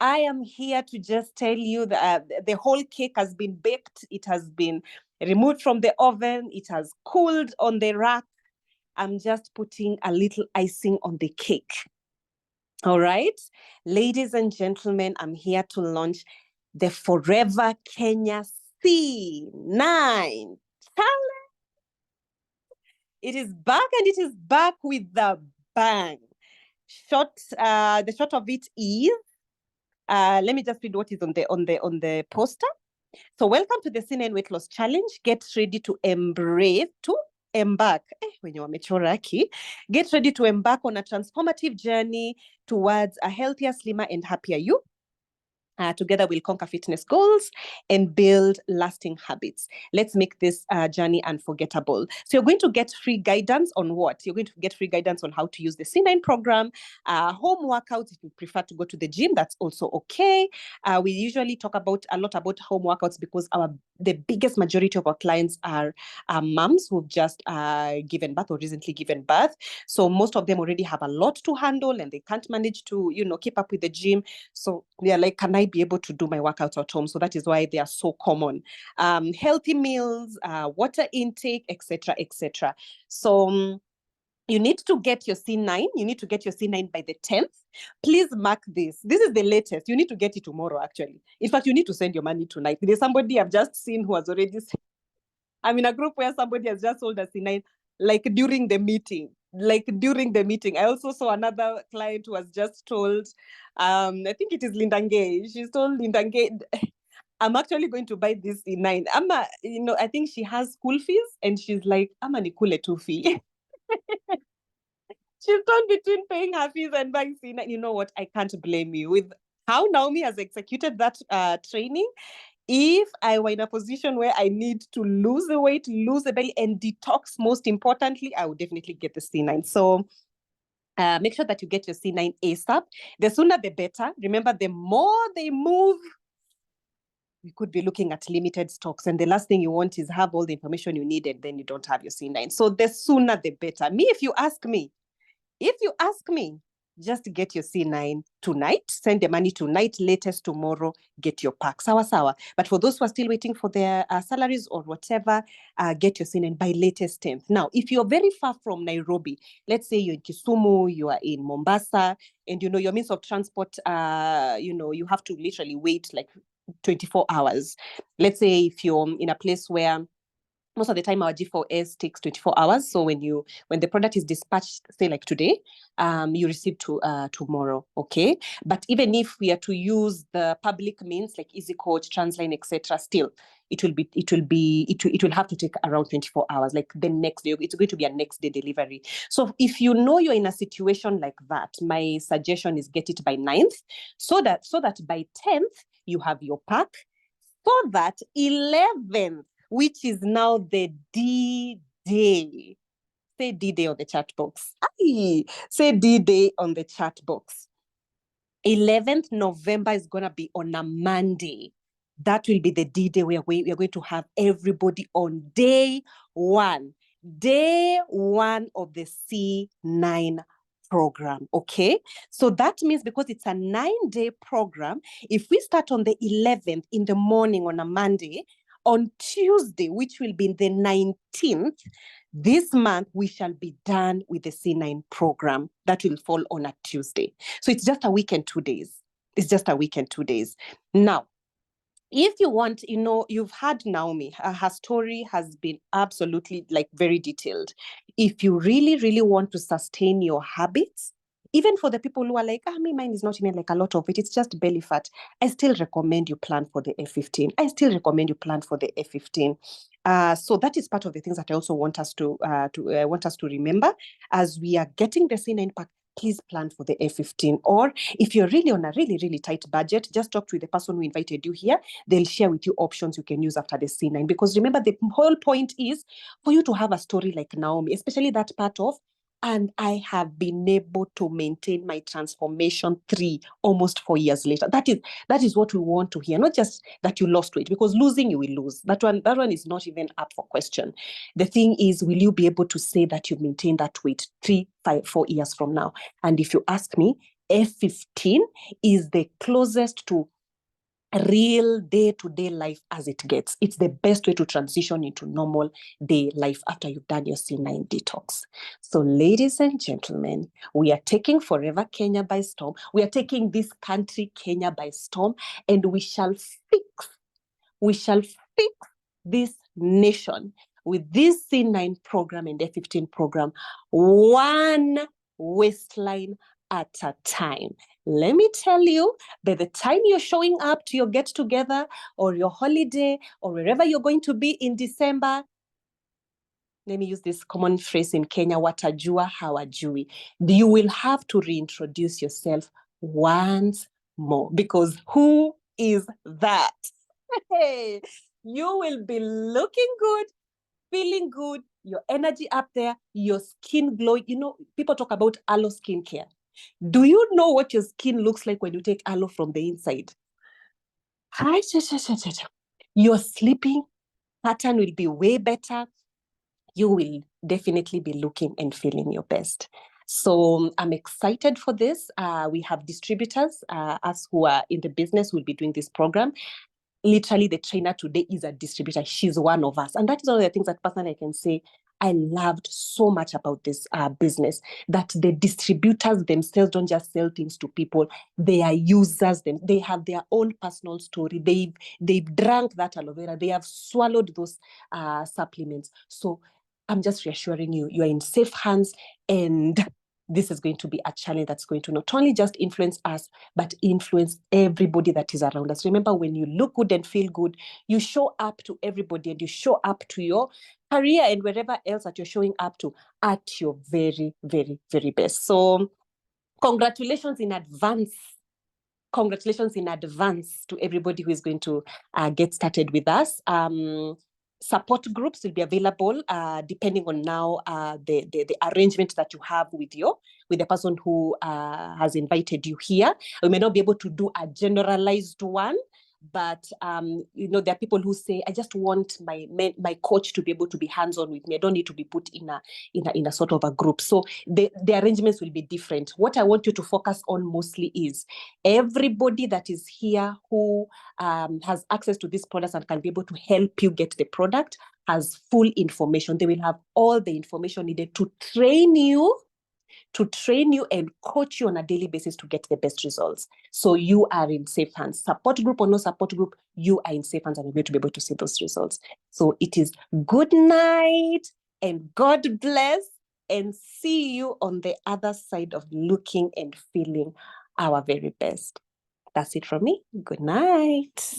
I am here to just tell you that the whole cake has been baked. It has been removed from the oven. It has cooled on the rack. I'm just putting a little icing on the cake. All right, ladies and gentlemen, I'm here to launch the Forever Kenya C9 challenge. It is back and it is back with the bang. The short of it is, let me just read what is on the poster. So welcome to the C9 Weight Loss Challenge. Get ready to embark. Get ready to embark on a transformative journey towards a healthier, slimmer, and happier you. Together we'll conquer fitness goals and build lasting habits. Let's make this journey unforgettable. So you're going to get free guidance on what? You're going to get free guidance on how to use the C9 program, home workouts. If you prefer to go to the gym, that's also okay. We usually talk a lot about home workouts because the biggest majority of our clients are moms who've just given birth or recently given birth. So most of them already have a lot to handle and they can't manage to, keep up with the gym. So they're like, can I be able to do my workouts at home? So that is why they are so common. Healthy meals, water intake, etc., etc. So you need to get your C9. You need to get your C9 by the 10th. Please mark this. This is the latest. You need to get it tomorrow, actually. In fact, you need to send your money tonight. There's somebody I've just seen who has already I'm in a group where somebody has just sold a C9 like during the meeting. I also saw another client who has just told, I think it is Lindange. She's told Lindange, I'm actually going to buy this C9. I think she has school fees and she's like, Ama nikule tu fee. She's torn between paying her fees and buying C9. You know what? I can't blame you. With how Naomi has executed that training, if I were in a position where I need to lose the weight, lose the belly, and detox, most importantly, I would definitely get the C9. So make sure that you get your C9 ASAP. The sooner, the better. Remember, the more they move, we could be looking at limited stocks. And the last thing you want is have all the information you need and then you don't have your C9. So the sooner, the better. If you ask me, just get your C9 tonight. Send the money tonight, latest tomorrow, get your pack. Sawa. But for those who are still waiting for their salaries or whatever, get your C9 by latest 10th. Now, if you're very far from Nairobi, let's say you're in Kisumu, you are in Mombasa, and your means of transport, you have to literally wait like 24 hours. Let's say if you're in a place where most of the time our G4S takes 24 hours. So when the product is dispatched, say like today, you receive tomorrow, okay? But even if we are to use the public means like Easy Coach, Transline, etc., still it will have to take around 24 hours. Like the next day, it's going to be a next day delivery. So if you're in a situation like that, my suggestion is get it by 9th, so that by 10th you have your pack, so that 11th, which is now the D-Day, Say D-Day on the chat box. Aye. Say D-Day on the chat box. 11th November is going to be on a Monday. That will be the D-Day where we are going to have everybody on day one of the C9 program. Okay, so that means because it's a 9-day program, if we start on the 11th in the morning on a Monday, on Tuesday, which will be the 19th, this month, we shall be done with the C9 program. That will fall on a Tuesday. So it's just a week and 2 days. It's just a week and 2 days. Now, if you want, you've had Naomi, her story has been absolutely very detailed. If you really, really want to sustain your habits, even for the people who are like, mine is not even a lot of it, it's just belly fat, I still recommend you plan for the F15. I still recommend you plan for the F15. So that is part of the things that I also want us to remember as we are getting the C9 pack. Please plan for the F15. Or if you're really on a really, really tight budget, just talk to the person who invited you here. They'll share with you options you can use after the C9. Because remember, the whole point is for you to have a story like Naomi, especially that part of, and I have been able to maintain my transformation almost 4 years later. That is what we want to hear. Not just that you lost weight, because losing, you will lose. That one is not even up for question. The thing is, will you be able to say that you maintain that weight 3, 5, 4 years from now? And if you ask me, F15 is the closest to real day-to-day life as it gets. It's the best way to transition into normal day life after you've done your C9 detox. So ladies and gentlemen, we are taking Forever Kenya by storm. We are taking this country, Kenya, by storm, and we shall fix this nation with this C9 program and F15 program, one waistline at a time. Let me tell you, by the time you're showing up to your get-together or your holiday or wherever you're going to be in December, let me use this common phrase in Kenya, watajua hawajui. You will have to reintroduce yourself once more, because who is that? Hey, you will be looking good, feeling good, your energy up there, your skin glowing. People talk about aloe skincare. Do you know what your skin looks like when you take aloe from the inside? Your sleeping pattern will be way better. You will definitely be looking and feeling your best. So I'm excited for this. We have distributors, us who are in the business will be doing this program. Literally, the trainer today is a distributor. She's one of us. And that is one of the things that personally I can say I loved so much about this business, that the distributors themselves don't just sell things to people. They are users. They have their own personal story. They've drank that aloe vera. They have swallowed those supplements. So I'm just reassuring you, you are in safe hands, and this is going to be a challenge that's going to not only just influence us, but influence everybody that is around us. Remember, when you look good and feel good, you show up to everybody, and you show up to your career and wherever else that you're showing up to at your very, very, very best. So congratulations in advance. Congratulations in advance to everybody who is going to get started with us. Support groups will be available depending on now the arrangement that you have with the person who has invited you here. We may not be able to do a generalized one, but there are people who say, I just want my coach to be able to be hands-on with me. I don't need to be put in a sort of a group. So the arrangements will be different. What I want you to focus on mostly is everybody that is here who has access to these products and can be able to help you get the product has full information. They will have all the information needed to train you and coach you on a daily basis to get the best results. So you are in safe hands. Support group or no support group, you are in safe hands and you're going to be able to see those results. So it is good night and God bless, and see you on the other side of looking and feeling our very best. That's it from me. Good night.